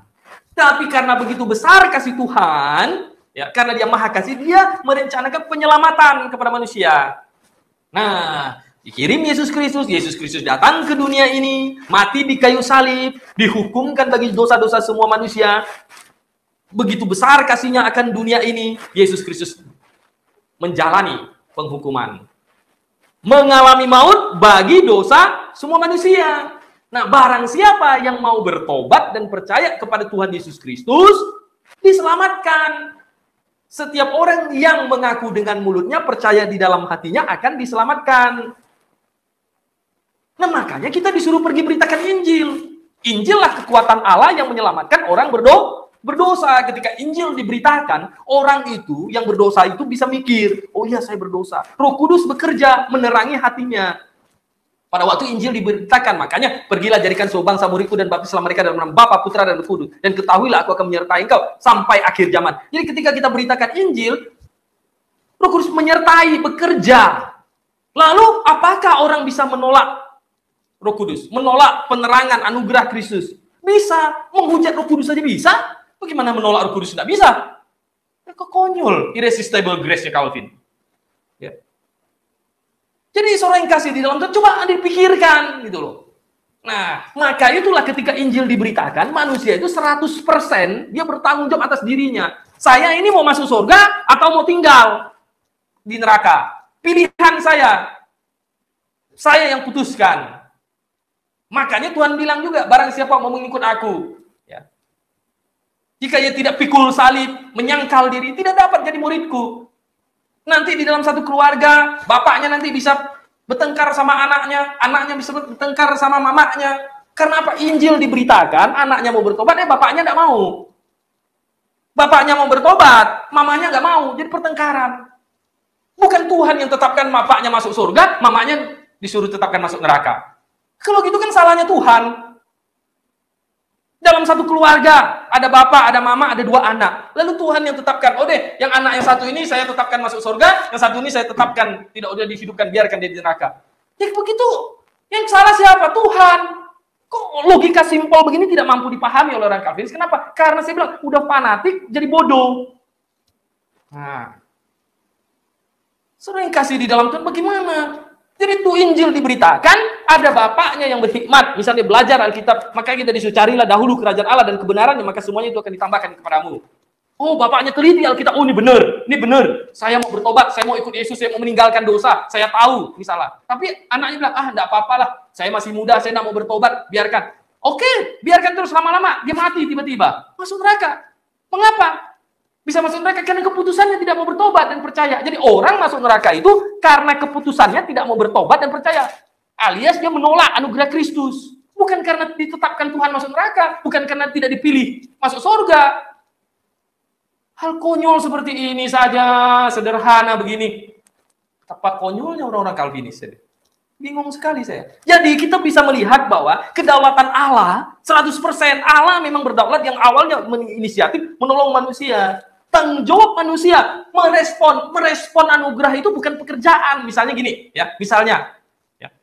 Tapi karena begitu besar kasih Tuhan, ya, karena Dia Maha Kasih, Dia merencanakan penyelamatan kepada manusia. Nah, dikirim Yesus Kristus datang ke dunia ini, mati di kayu salib, dihukumkan bagi dosa-dosa semua manusia. Begitu besar kasih-Nya akan dunia ini, Yesus Kristus menjalani penghukuman, mengalami maut bagi dosa semua manusia. Nah, barang siapa yang mau bertobat dan percaya kepada Tuhan Yesus Kristus, diselamatkan. Setiap orang yang mengaku dengan mulutnya, percaya di dalam hatinya akan diselamatkan. Nah, makanya kita disuruh pergi beritakan Injil. Injil lah kekuatan Allah yang menyelamatkan orang berdosa. Ketika Injil diberitakan, orang itu yang berdosa itu bisa mikir, oh iya saya berdosa. Roh Kudus bekerja menerangi hatinya. Pada waktu Injil diberitakan, makanya pergilah jadikan semua bangsa muridku dan baptislah mereka dalam nama Bapa, Putra dan Roh Kudus, dan ketahuilah aku akan menyertai engkau sampai akhir zaman. Jadi ketika kita beritakan Injil, Roh Kudus menyertai, bekerja. Lalu apakah orang bisa menolak Roh Kudus, menolak penerangan anugerah Kristus? Bisa. Menghujat Roh Kudus saja bisa. Bagaimana menolak Roh Kudus tidak bisa? Kok konyol, irresistible grace-nya Calvin. Ya. Jadi seorang yang kasih di dalam Tuhan, coba dipikirkan gitu loh. Nah, maka itulah ketika Injil diberitakan, manusia itu 100% dia bertanggung jawab atas dirinya. Saya ini mau masuk surga atau mau tinggal di neraka. Pilihan saya. Saya yang putuskan. Makanya Tuhan bilang juga, barang siapa mau mengikut aku, ya, jika ia tidak pikul salib, menyangkal diri, tidak dapat jadi muridku. Nanti di dalam satu keluarga, bapaknya nanti bisa bertengkar sama anaknya, anaknya bisa bertengkar sama mamanya. Karena apa? Injil diberitakan, anaknya mau bertobat, bapaknya tidak mau. Bapaknya mau bertobat, mamanya nggak mau, jadi pertengkaran. Bukan Tuhan yang tetapkan bapaknya masuk surga, mamanya disuruh tetapkan masuk neraka. Kalau gitu kan salahnya Tuhan. Dalam satu keluarga, ada bapak, ada mama, ada 2 anak. Lalu Tuhan yang tetapkan, oh deh, yang anak yang satu ini saya tetapkan masuk surga, yang satu ini saya tetapkan tidak udah dihidupkan, biarkan dia di neraka. Ya begitu. Yang salah siapa? Tuhan. Kok logika simpel begini tidak mampu dipahami oleh orang Calvinis? Kenapa? Karena saya bilang, udah fanatik, jadi bodoh. Nah, saudara yang kasih di dalam Tuhan bagaimana? Jadi itu Injil diberitakan, ada bapaknya yang berhikmat, misalnya belajar Alkitab, maka kita disuruh carilah dahulu kerajaan Allah dan kebenarannya, maka semuanya itu akan ditambahkan kepadamu. Oh, bapaknya teliti Alkitab, oh ini benar, saya mau bertobat, saya mau ikut Yesus, saya mau meninggalkan dosa, saya tahu, misalnya. Tapi anaknya bilang, tidak apa-apa lah, saya masih muda, saya tidak mau bertobat, biarkan. Oke, biarkan terus lama-lama, dia mati tiba-tiba, masuk neraka. Mengapa? Bisa masuk neraka karena keputusannya tidak mau bertobat dan percaya. Jadi orang masuk neraka itu karena keputusannya tidak mau bertobat dan percaya. Alias dia menolak anugerah Kristus. Bukan karena ditetapkan Tuhan masuk neraka. Bukan karena tidak dipilih masuk surga. Hal konyol seperti ini saja, sederhana begini. Tepat konyolnya orang-orang Calvinis. Bingung sekali saya. Jadi kita bisa melihat bahwa kedaulatan Allah, 100% Allah memang berdaulat yang awalnya menginisiatif menolong manusia. Tanggung jawab manusia merespon anugerah itu bukan pekerjaan. Misalnya gini, ya, misalnya ya.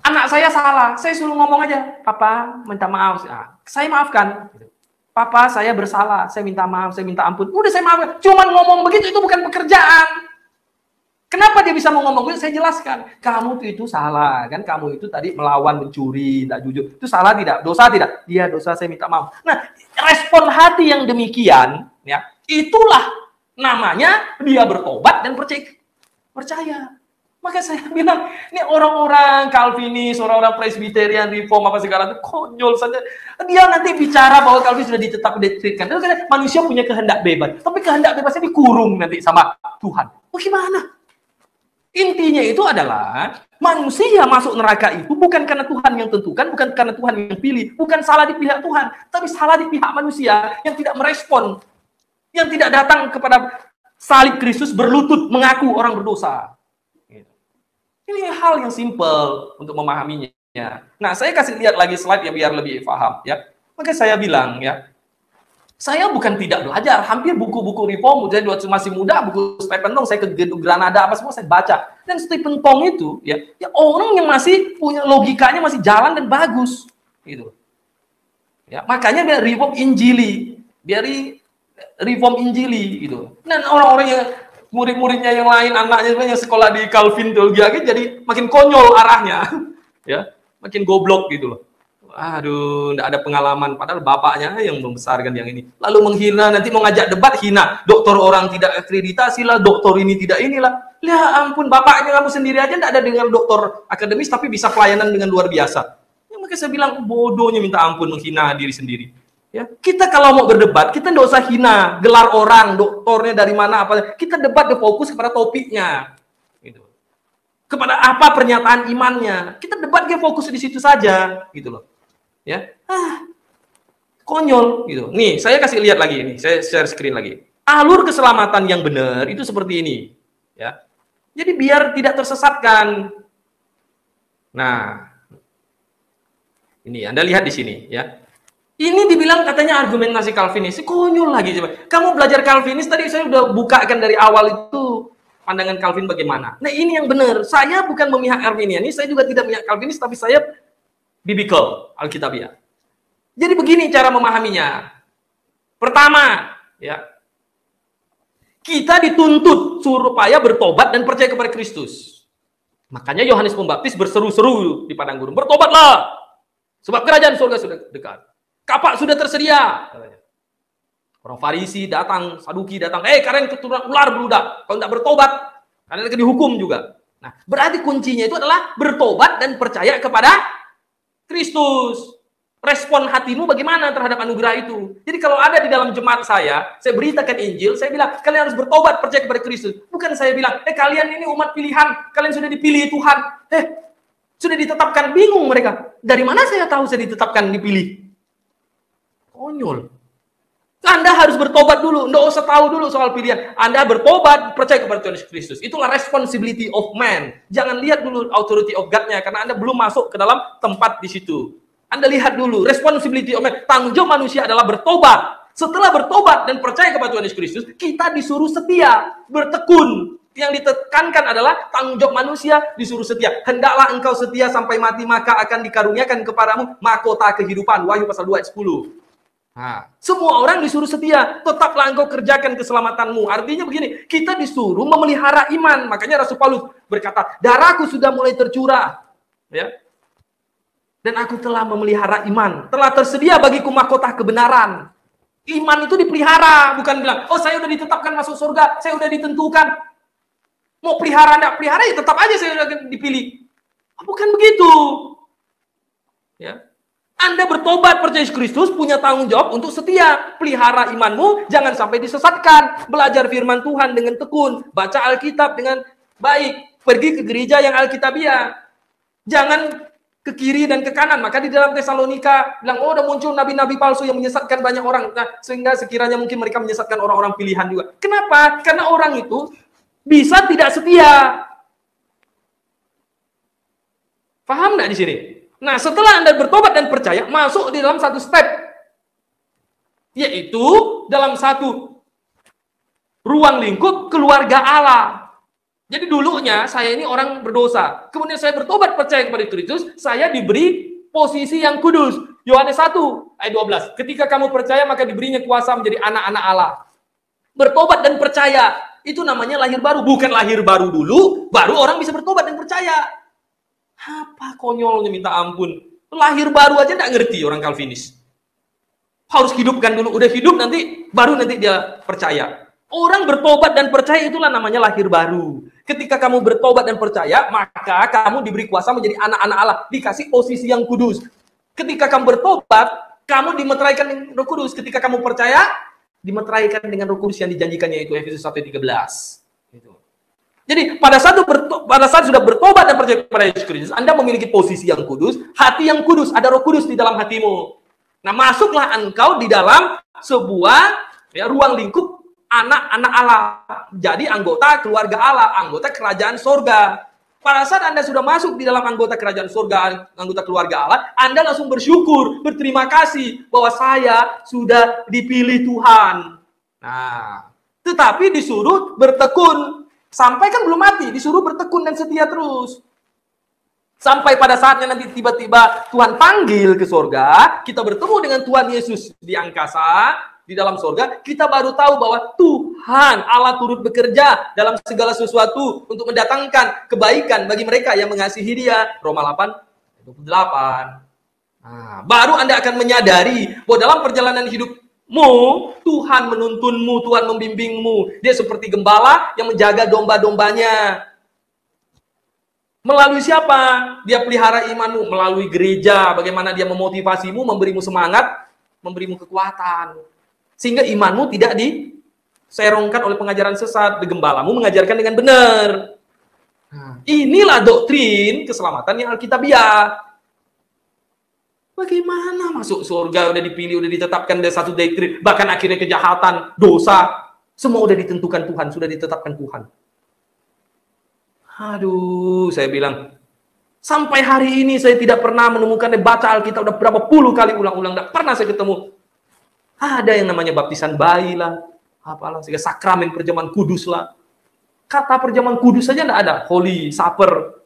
Anak saya salah, saya suruh ngomong aja, Papa minta maaf, saya maafkan. Papa saya bersalah, saya minta maaf, saya minta ampun. Udah saya maafkan. Cuman ngomong begitu itu bukan pekerjaan. Kenapa dia bisa mau ngomong begitu? Saya jelaskan. Kamu itu salah, kan? Kamu itu tadi melawan, mencuri, tidak jujur. Itu salah tidak? Dosa tidak? Dia dosa, saya minta maaf. Nah, respon hati yang demikian, ya, itulah namanya dia bertobat dan percaya. Maka saya bilang, ini orang-orang Calvinis, orang-orang Presbyterian, Reform, apa segala itu konyol saja. Dia nanti bicara bahwa Calvin sudah ditetapkan. Manusia punya kehendak bebas, tapi kehendak bebasnya dikurung nanti sama Tuhan. Bagaimana? Intinya itu adalah manusia masuk neraka itu bukan karena Tuhan yang tentukan, bukan karena Tuhan yang pilih, bukan salah di pihak Tuhan, tapi salah di pihak manusia yang tidak merespon, yang tidak datang kepada salib Kristus berlutut mengaku orang berdosa. Ini hal yang simpel untuk memahaminya. Nah, saya kasih lihat lagi slide ya biar lebih paham ya. Maka saya bilang ya, saya bukan tidak belajar, hampir buku-buku Reform, jadi waktu masih muda, buku Stephen Tong, saya ke Granada, apa semua saya baca. Dan Stephen Tong itu, ya orang yang masih punya logikanya masih jalan dan bagus. Gitu. Ya, makanya biar reform Injili, biar reform Injili gitu. Dan orang-orang yang murid-muridnya yang lain, anaknya yang sekolah di Calvin teologi jadi makin konyol arahnya, ya, makin goblok gitu loh. Aduh, enggak ada pengalaman, padahal bapaknya yang membesarkan yang ini. Lalu menghina, nanti mau ngajak debat, hina. Dokter orang tidak akreditasi lah, dokter ini tidak inilah. Ya ampun, bapaknya kamu sendiri aja enggak ada dengan dokter akademis, tapi bisa pelayanan dengan luar biasa. Ya, makanya saya bilang, bodohnya minta ampun menghina diri sendiri. Ya, kita kalau mau berdebat, kita nggak usah hina gelar orang, doktornya dari mana, apa. Kita debat fokus kepada topiknya. Gitu. Kepada apa pernyataan imannya. Kita debat fokus di situ saja, gitu loh. Ya, konyol gitu. Nih, saya kasih lihat lagi ini, saya share screen lagi. Alur keselamatan yang benar itu seperti ini, ya. Jadi biar tidak tersesatkan. Nah, ini Anda lihat di sini, ya. Ini dibilang katanya argumentasi Calvinis, konyol lagi coba. Kamu belajar Calvinis tadi saya udah bukakan dari awal itu pandangan Calvin bagaimana. Nah, ini yang benar. Saya bukan memihak Arminianis, saya juga tidak memihak Calvinis, tapi saya biblical, Alkitabiah. Jadi begini cara memahaminya. Pertama, ya. Kita dituntut supaya bertobat dan percaya kepada Kristus. Makanya Yohanes Pembaptis berseru-seru di padang gurun, bertobatlah, sebab kerajaan surga sudah dekat. Kapak sudah tersedia. Orang Farisi datang, Saduki datang, kalian keturunan ular beludak, kalau tidak bertobat, kalian akan dihukum juga. Nah, berarti kuncinya itu adalah bertobat dan percaya kepada Kristus. Respon hatimu bagaimana terhadap anugerah itu? Jadi kalau ada di dalam jemaat saya beritakan Injil, saya bilang, kalian harus bertobat, percaya kepada Kristus. Bukan saya bilang, kalian ini umat pilihan, kalian sudah dipilih Tuhan. Sudah ditetapkan, bingung mereka. Dari mana saya tahu saya ditetapkan, dipilih? Konyol. Anda harus bertobat dulu, nggak usah tahu dulu soal pilihan. Anda bertobat, percaya kepada Tuhan Yesus Kristus. Itulah responsibility of man. Jangan lihat dulu authority of God-nya, karena Anda belum masuk ke dalam tempat di situ. Anda lihat dulu, responsibility of man. Tanggung jawab manusia adalah bertobat. Setelah bertobat dan percaya kepada Tuhan Yesus Kristus, kita disuruh setia, bertekun. Yang ditekankan adalah tanggung jawab manusia disuruh setia. Hendaklah engkau setia sampai mati, maka akan dikaruniakan kepadamu mahkota kehidupan. Wahyu pasal 2 ayat 10. Nah, semua orang disuruh setia, tetaplah engkau kerjakan keselamatanmu. Artinya begini, kita disuruh memelihara iman. Makanya Rasul Paulus berkata, darahku sudah mulai tercurah, ya. Dan aku telah memelihara iman, telah tersedia bagiku mahkota kebenaran. Iman itu dipelihara, bukan bilang, oh saya udah ditetapkan masuk surga, saya udah ditentukan. Mau pelihara enggak pelihara ya tetap aja saya udah dipilih. Bukan begitu. Ya. Anda bertobat percaya Yesus Kristus, punya tanggung jawab untuk setia. Pelihara imanmu, jangan sampai disesatkan. Belajar firman Tuhan dengan tekun. Baca Alkitab dengan baik. Pergi ke gereja yang Alkitabiah. Jangan ke kiri dan ke kanan. Maka di dalam Tesalonika bilang, oh udah muncul nabi-nabi palsu yang menyesatkan banyak orang. Nah, sehingga sekiranya mungkin mereka menyesatkan orang-orang pilihan juga. Kenapa? Karena orang itu bisa tidak setia. Paham nggak di sini? Nah, setelah Anda bertobat dan percaya, masuk di dalam satu step. Yaitu dalam satu ruang lingkup keluarga Allah. Jadi dulunya saya ini orang berdosa. Kemudian saya bertobat percaya kepada Kristus, saya diberi posisi yang kudus. Yohanes 1 ayat 12. Ketika kamu percaya maka diberinya kuasa menjadi anak-anak Allah. Bertobat dan percaya, itu namanya lahir baru. Bukan lahir baru dulu, baru orang bisa bertobat dan percaya. Apa konyolnya minta ampun. Lahir baru aja nggak ngerti orang Calvinis. Harus hidupkan dulu. Udah hidup nanti, baru nanti dia percaya. Orang bertobat dan percaya itulah namanya lahir baru. Ketika kamu bertobat dan percaya, maka kamu diberi kuasa menjadi anak-anak Allah. Dikasih posisi yang kudus. Ketika kamu bertobat, kamu dimeteraikan dengan Roh Kudus. Ketika kamu percaya, dimeteraikan dengan Roh Kudus yang dijanjikannya, itu Efesus 1:13. Jadi pada saat sudah bertobat dan percaya kepada Yesus Kristus, Anda memiliki posisi yang kudus, hati yang kudus, ada Roh Kudus di dalam hatimu. Nah, masuklah engkau di dalam sebuah ruang lingkup anak-anak Allah. Jadi anggota keluarga Allah, anggota kerajaan surga. Pada saat Anda sudah masuk di dalam anggota kerajaan surga, anggota keluarga Allah, Anda langsung bersyukur, berterima kasih bahwa saya sudah dipilih Tuhan. Nah, tetapi disuruh bertekun. Sampai kan belum mati, disuruh bertekun dan setia terus. Sampai pada saatnya nanti tiba-tiba Tuhan panggil ke surga, kita bertemu dengan Tuhan Yesus di angkasa, di dalam surga, kita baru tahu bahwa Tuhan Allah turut bekerja dalam segala sesuatu untuk mendatangkan kebaikan bagi mereka yang mengasihi Dia. Roma 8:28. Nah, baru Anda akan menyadari bahwa dalam perjalanan hidupmu, Tuhan menuntunmu, Tuhan membimbingmu. Dia seperti gembala yang menjaga domba-dombanya. Melalui siapa? Dia pelihara imanmu. Melalui gereja. Bagaimana dia memotivasimu, memberimu semangat, memberimu kekuatan. Sehingga imanmu tidak diserongkan oleh pengajaran sesat. Gembalamu mengajarkan dengan benar. Nah, inilah doktrin keselamatan yang Alkitabiah. Bagaimana masuk surga, udah dipilih, udah ditetapkan dari satu doktrin. Bahkan akhirnya kejahatan, dosa. Semua udah ditentukan Tuhan, sudah ditetapkan Tuhan. Aduh, saya bilang, sampai hari ini saya tidak pernah menemukan, baca Alkitab udah berapa puluh kali ulang-ulang, tidak pernah saya ketemu. Ada yang namanya baptisan bayi lah, apalah, sehingga sakramen perjamuan kudus lah. Kata perjamuan kudus saja tidak ada, Holy Supper.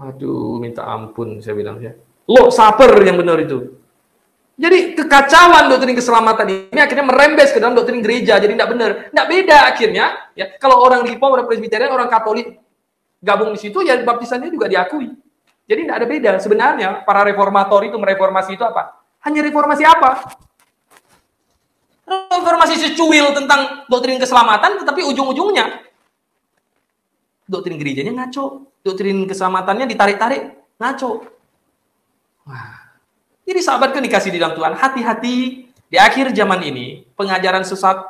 Aduh, minta ampun, saya bilang ya. Lord Supper yang benar itu. Jadi kekacauan doktrin keselamatan ini akhirnya merembes ke dalam doktrin gereja. Jadi tidak benar. Tidak beda akhirnya. Ya, kalau orang Reform, orang Presbyterian, orang Katolik gabung di situ, ya baptisannya juga diakui. Jadi tidak ada beda. Sebenarnya para reformator itu mereformasi itu apa? Hanya reformasi apa? Reformasi secuil tentang doktrin keselamatan, tetapi ujung-ujungnya doktrin gerejanya ngaco. Doktrin keselamatannya ditarik-tarik, ngaco. Wah. Jadi sahabatku dikasih di dalam Tuhan, hati-hati di akhir zaman ini, pengajaran sesat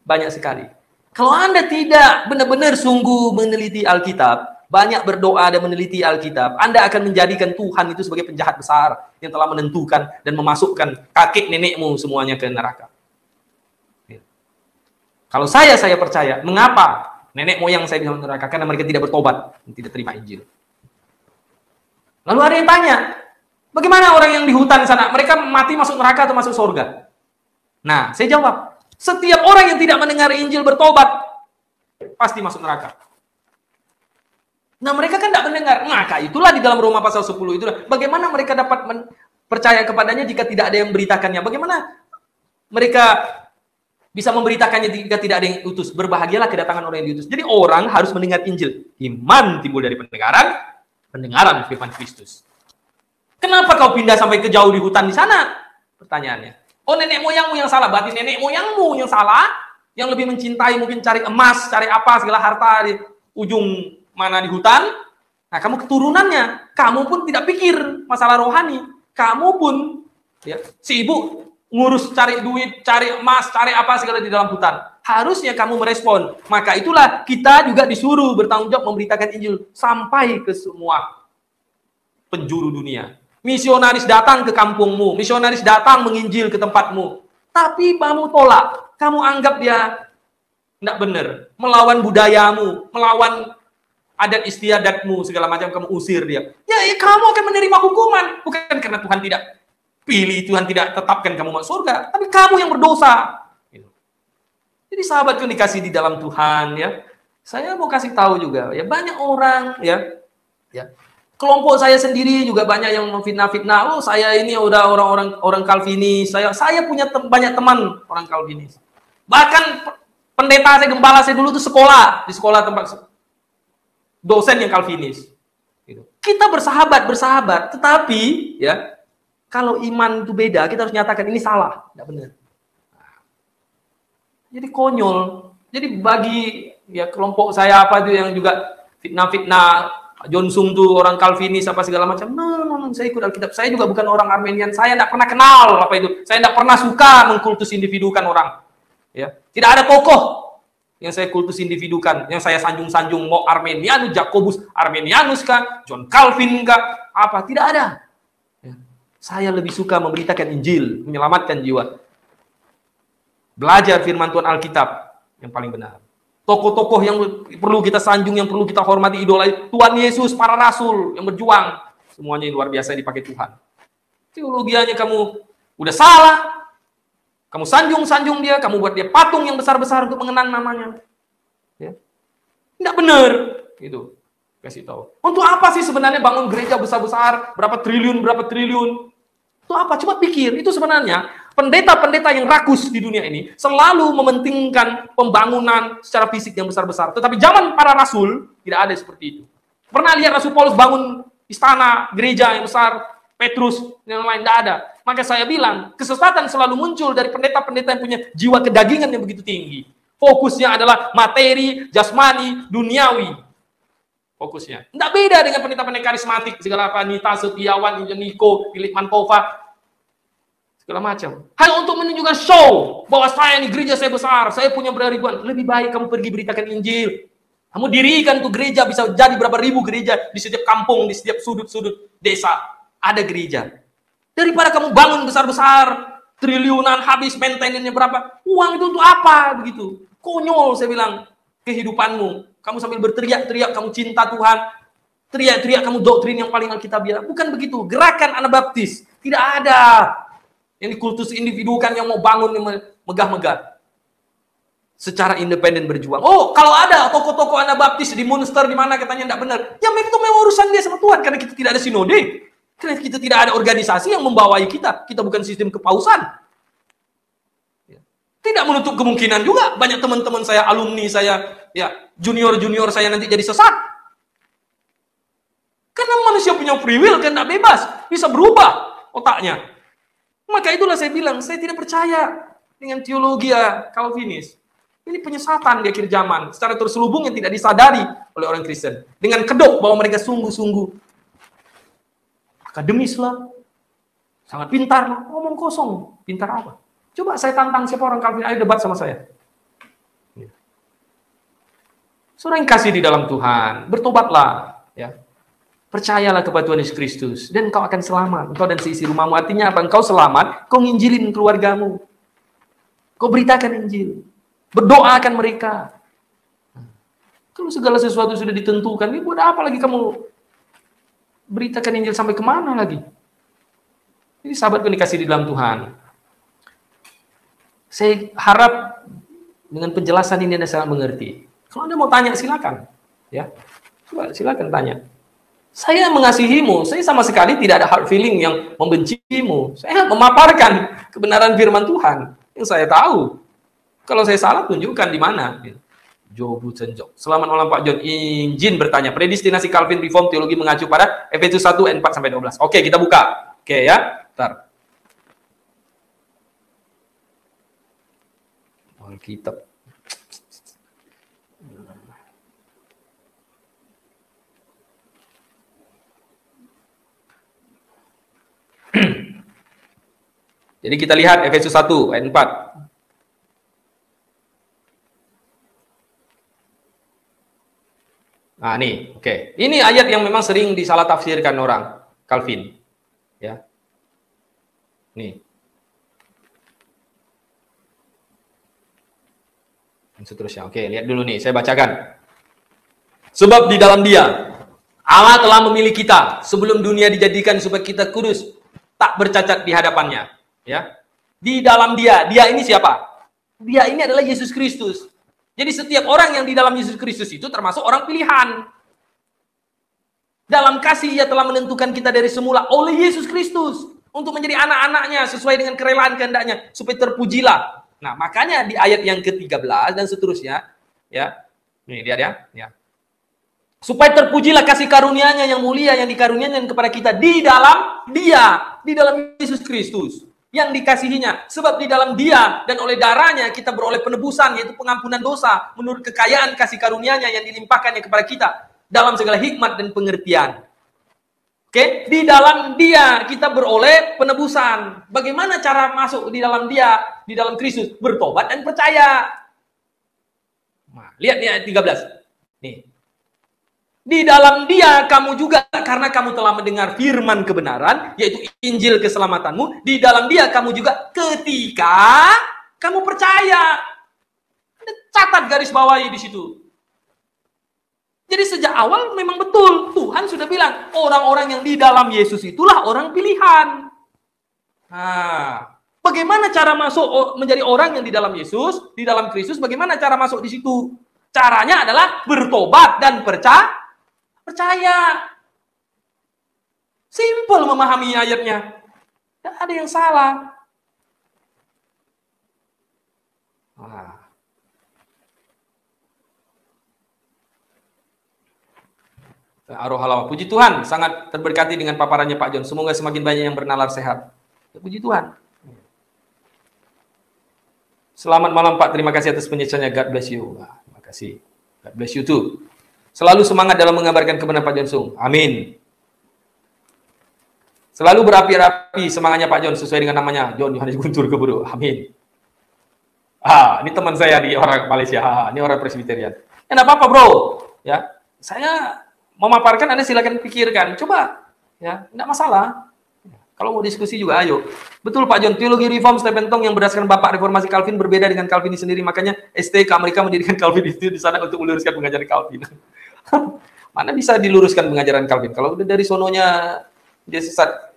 banyak sekali. Kalau Anda tidak benar-benar sungguh meneliti Alkitab, banyak berdoa dan meneliti Alkitab, Anda akan menjadikan Tuhan itu sebagai penjahat besar yang telah menentukan dan memasukkan kakek nenekmu semuanya ke neraka. Kalau saya percaya, mengapa nenek moyang saya di dalam neraka? Karena mereka tidak bertobat dan tidak terima Injil. Lalu ada yang tanya, bagaimana orang yang di hutan sana? Mereka mati masuk neraka atau masuk surga? Nah, saya jawab, setiap orang yang tidak mendengar Injil bertobat, pasti masuk neraka. Nah, mereka kan tidak mendengar. Maka itulah di dalam Roma pasal 10 itu. Bagaimana mereka dapat percaya kepadanya jika tidak ada yang memberitakannya? Bagaimana mereka bisa memberitakannya jika tidak ada yang diutus? Berbahagialah kedatangan orang yang diutus. Jadi orang harus mendengar Injil. Iman timbul dari pendengaran firman Kristus. Kenapa kau pindah sampai ke jauh di hutan di sana? Pertanyaannya. Oh, nenek moyangmu yang salah. Berarti nenek moyangmu yang salah, yang lebih mencintai mungkin cari emas, cari apa, segala harta di ujung mana di hutan. Nah, kamu keturunannya, kamu pun tidak pikir masalah rohani. Kamu pun, ya, si ibu ngurus cari duit, cari emas, cari apa segala di dalam hutan. Harusnya kamu merespon. Maka itulah kita juga disuruh bertanggung jawab memberitakan Injil sampai ke semua penjuru dunia. Misionaris datang ke kampungmu, misionaris datang menginjil ke tempatmu. Tapi kamu tolak, kamu anggap dia tidak benar, melawan budayamu, melawan adat istiadatmu, segala macam, kamu usir dia. Ya, kamu akan menerima hukuman. Bukan karena Tuhan tidak pilih, Tuhan tidak tetapkan kamu masuk surga, tapi kamu yang berdosa. Jadi sahabatku dikasih di dalam Tuhan, ya. Saya mau kasih tahu juga, ya, banyak orang, ya. Kelompok saya sendiri juga banyak yang memfitnah-fitnah. Oh, saya ini udah orang Calvinis. Saya punya banyak teman orang Calvinis. Bahkan pendeta saya, gembala saya dulu tuh di sekolah tempat dosen yang Calvinis. Kita bersahabat, tetapi ya, kalau iman itu beda, kita harus nyatakan ini salah, tidak benar. Jadi konyol. Jadi bagi ya kelompok saya apa itu yang juga fitnah-fitnah, John Sung tuh orang Calvinis apa segala macam. No, saya ikut Alkitab. Saya juga bukan orang Armenian. Saya tidak pernah kenal apa itu. Saya tidak pernah suka mengkultus individukan orang. Ya, tidak ada tokoh yang saya kultus individukan, yang saya sanjung-sanjung, mau Armenianus, Jakobus Armenianus kah, John Calvin kah, apa, tidak ada. Ya. Saya lebih suka memberitakan Injil, menyelamatkan jiwa. Belajar firman Tuhan Alkitab yang paling benar. Tokoh-tokoh yang perlu kita sanjung, yang perlu kita hormati, idola Tuhan Yesus, para rasul yang berjuang, semuanya luar biasa dipakai Tuhan. Teologianya kamu udah salah, kamu sanjung-sanjung dia, kamu buat dia patung yang besar-besar untuk mengenang namanya. Ya. Tidak benar. Gitu. Kasih tahu. Untuk apa sih sebenarnya bangun gereja besar-besar, berapa triliun? Itu apa? Coba pikir. Itu sebenarnya pendeta-pendeta yang rakus di dunia ini selalu mementingkan pembangunan secara fisik yang besar-besar. Tetapi zaman para rasul tidak ada seperti itu. Pernah lihat Rasul Paulus bangun istana, gereja yang besar, Petrus, yang lain, tidak ada. Maka saya bilang, kesesatan selalu muncul dari pendeta-pendeta yang punya jiwa kedagingan yang begitu tinggi. Fokusnya adalah materi, jasmani, duniawi. Fokusnya. Tidak beda dengan pendeta-pendeta karismatik, segala apa, Nita, Setiawan, Niko, Philip Mankova, segala macam. Hanya untuk menunjukkan show, bahwa saya ini gereja saya besar, saya punya berapa ribuan. Lebih baik kamu pergi beritakan Injil. Kamu dirikan tuh gereja, bisa jadi berapa ribu gereja di setiap kampung, di setiap sudut-sudut desa. Ada gereja. Daripada kamu bangun besar-besar, triliunan, habis maintenance-nya berapa. Uang itu untuk apa? Begitu. Konyol saya bilang kehidupanmu. Kamu sambil berteriak-teriak, kamu cinta Tuhan. Teriak-teriak, kamu doktrin yang paling alkitabiah. Bukan begitu. Gerakan Anabaptis. Tidak ada. Ini kultus individu kan yang mau bangun, yang megah-megah. Secara independen berjuang. Oh, kalau ada tokoh-tokoh Anabaptis di Munster di mana katanya tidak benar. Ya itu memang urusan dia sama Tuhan. Karena kita tidak ada sinode. Karena kita tidak ada organisasi yang membawai kita. Kita bukan sistem kepausan. Tidak menutup kemungkinan juga banyak teman-teman saya, alumni saya, ya junior-junior saya nanti jadi sesat. Karena manusia punya free will, kan tidak bebas, bisa berubah otaknya. Maka itulah saya bilang, saya tidak percaya dengan teologi Calvinis. Ini penyesatan di akhir zaman, secara terselubung yang tidak disadari oleh orang Kristen. Dengan kedok bahwa mereka sungguh-sungguh akademis lah, sangat pintar lah, ngomong kosong, pintar apa? Coba saya tantang siapa orang Calvin, ayo debat sama saya. Seorang yang kasih di dalam Tuhan, bertobatlah, ya. Percayalah kepada Tuhan Yesus Kristus, dan engkau akan selamat. Engkau dan seisi rumahmu. Artinya apa? Engkau selamat, kau nginjilin keluargamu. Kau beritakan Injil. Berdoakan mereka. Kalau segala sesuatu sudah ditentukan, ini buat apa lagi kamu beritakan Injil sampai kemana lagi? Ini sahabatku dikasih di dalam Tuhan. Saya harap dengan penjelasan ini Anda sangat mengerti. Kalau Anda mau tanya, silakan. Ya, coba silakan tanya. Saya mengasihimu, saya sama sekali tidak ada hard feeling yang membencimu. Saya memaparkan kebenaran firman Tuhan yang saya tahu. Kalau saya salah, tunjukkan di mana. Jobu Cenjok. Selamat malam Pak John. Izin bertanya. Predestinasi Calvin Reform Teologi mengacu pada Efesus 1 ayat 4-12. Oke, kita buka. Oke ya. Bentar. Alkitab. Jadi kita lihat Efesus 1 ayat 4. Nah, nih, oke. Ini ayat yang memang sering disalah tafsirkan orang Calvin. Ya. Nih. Dan seterusnya. Oke, lihat dulu nih, saya bacakan. Sebab di dalam Dia Allah telah memilih kita sebelum dunia dijadikan supaya kita kudus, tak bercacat di hadapannya, ya. Di dalam Dia ini siapa? Dia ini adalah Yesus Kristus. Jadi setiap orang yang di dalam Yesus Kristus itu termasuk orang pilihan. Dalam kasih Ia telah menentukan kita dari semula oleh Yesus Kristus untuk menjadi anak-anaknya sesuai dengan kerelaan kehendaknya supaya terpujilah. Nah, makanya di ayat yang ke-13 dan seterusnya, ya. Nih, lihat ya. Supaya terpujilah kasih karunia-Nya yang mulia yang dikaruniakan kepada kita di dalam Dia, di dalam Yesus Kristus. Yang dikasihinya, sebab di dalam Dia dan oleh darahnya kita beroleh penebusan, yaitu pengampunan dosa menurut kekayaan kasih karunia-Nya yang dilimpahkannya kepada kita dalam segala hikmat dan pengertian. Oke, di dalam Dia kita beroleh penebusan. Bagaimana cara masuk di dalam Dia, di dalam Kristus? Bertobat dan percaya. Nah, lihat nih ayat 13. Nih. Di dalam Dia kamu juga, karena kamu telah mendengar firman kebenaran, yaitu Injil keselamatanmu, di dalam Dia kamu juga ketika kamu percaya. Catat garis bawahi di situ. Jadi sejak awal memang betul, Tuhan sudah bilang, orang-orang yang di dalam Yesus itulah orang pilihan. Nah, bagaimana cara masuk menjadi orang yang di dalam Yesus, di dalam Kristus, bagaimana cara masuk di situ? Caranya adalah bertobat dan percaya. Simple memahami ayatnya. Tidak ada yang salah. Arohalawa. Puji Tuhan, sangat terberkati dengan paparannya Pak John. Semoga semakin banyak yang bernalar sehat. Ya, puji Tuhan. Selamat malam Pak, terima kasih atas penyajiannya. God bless you. Terima kasih. God bless you too. Selalu semangat dalam mengabarkan kebenaran Pak John Sung. Amin. Selalu berapi-api semangatnya Pak John sesuai dengan namanya John Yohanes Guntur Keburu. Amin. Ini teman saya di orang Malaysia. Ini orang Presbyterian. Ya enggak apa-apa, Bro. Ya, saya memaparkan, Anda silakan pikirkan. Coba, ya, enggak masalah. Kalau mau diskusi juga, ayo. Betul Pak John, teologi reform Stephen Tong yang berdasarkan Bapak Reformasi Calvin berbeda dengan Calvinis sendiri. Makanya STK Amerika mendirikan Calvinis di sana untuk meluruskan pengajaran Calvin. Mana bisa diluruskan pengajaran Calvin? Kalau udah dari sononya dia sesat.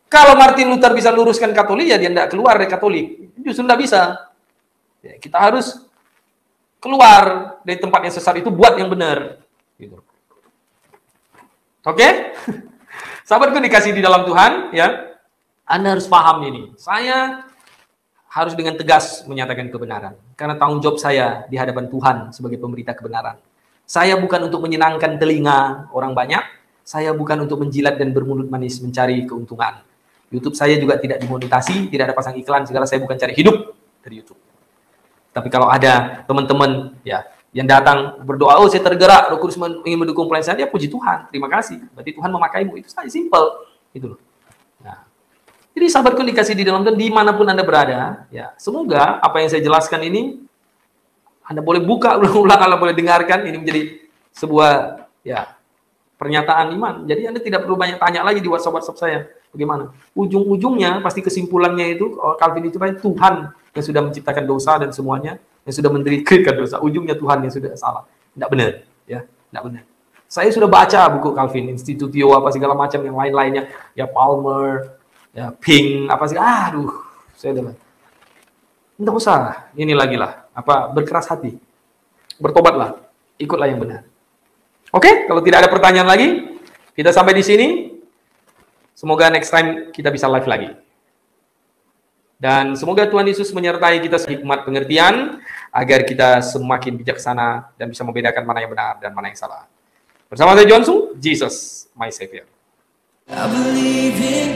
Kalau Martin Luther bisa luruskan Katolik, ya dia tidak keluar dari Katolik. Justru tidak bisa. Ya, kita harus keluar dari tempat yang sesat itu, buat yang benar. Gitu. Oke? Sahabatku dikasih di dalam Tuhan, ya. Anda harus paham ini. Saya harus dengan tegas menyatakan kebenaran. Karena tanggung jawab saya di hadapan Tuhan sebagai pemberita kebenaran. Saya bukan untuk menyenangkan telinga orang banyak. Saya bukan untuk menjilat dan bermulut manis mencari keuntungan. YouTube saya juga tidak dimonetasi, tidak ada pasang iklan, segala saya bukan cari hidup dari YouTube. Tapi kalau ada teman-teman ya yang datang berdoa, oh saya tergerak, Roh Kudus ingin mendukung pelayanan saya, dia puji Tuhan, terima kasih. Berarti Tuhan memakaimu, itu saja, simple. Gitu loh. Nah, jadi sahabatku dikasih di dalam Tuhan, dimanapun Anda berada, ya semoga apa yang saya jelaskan ini, Anda boleh buka ulang-ulang, Anda boleh dengarkan, ini menjadi sebuah ya pernyataan iman. Jadi Anda tidak perlu banyak tanya lagi di WhatsApp saya. Bagaimana? Ujung-ujungnya, pasti kesimpulannya itu, Calvin itu Tuhan yang sudah menciptakan dosa dan semuanya, yang sudah menderitakan dosa. Ujungnya Tuhan yang sudah salah. Tidak benar. Ya, tidak benar. Saya sudah baca buku Calvin, Institutio, apa segala macam yang lain-lainnya. Ya Palmer, ya Pink, apa sih. Aduh, saya udah. Tidak usah. Ini lagi lah. Berkeras hati. Bertobatlah. Ikutlah yang benar. Oke, kalau tidak ada pertanyaan lagi, kita sampai di sini. Semoga next time kita bisa live lagi. Dan semoga Tuhan Yesus menyertai kita hikmat pengertian, agar kita semakin bijaksana dan bisa membedakan mana yang benar dan mana yang salah. Bersama saya John Sung, Jesus, my Savior. I believe in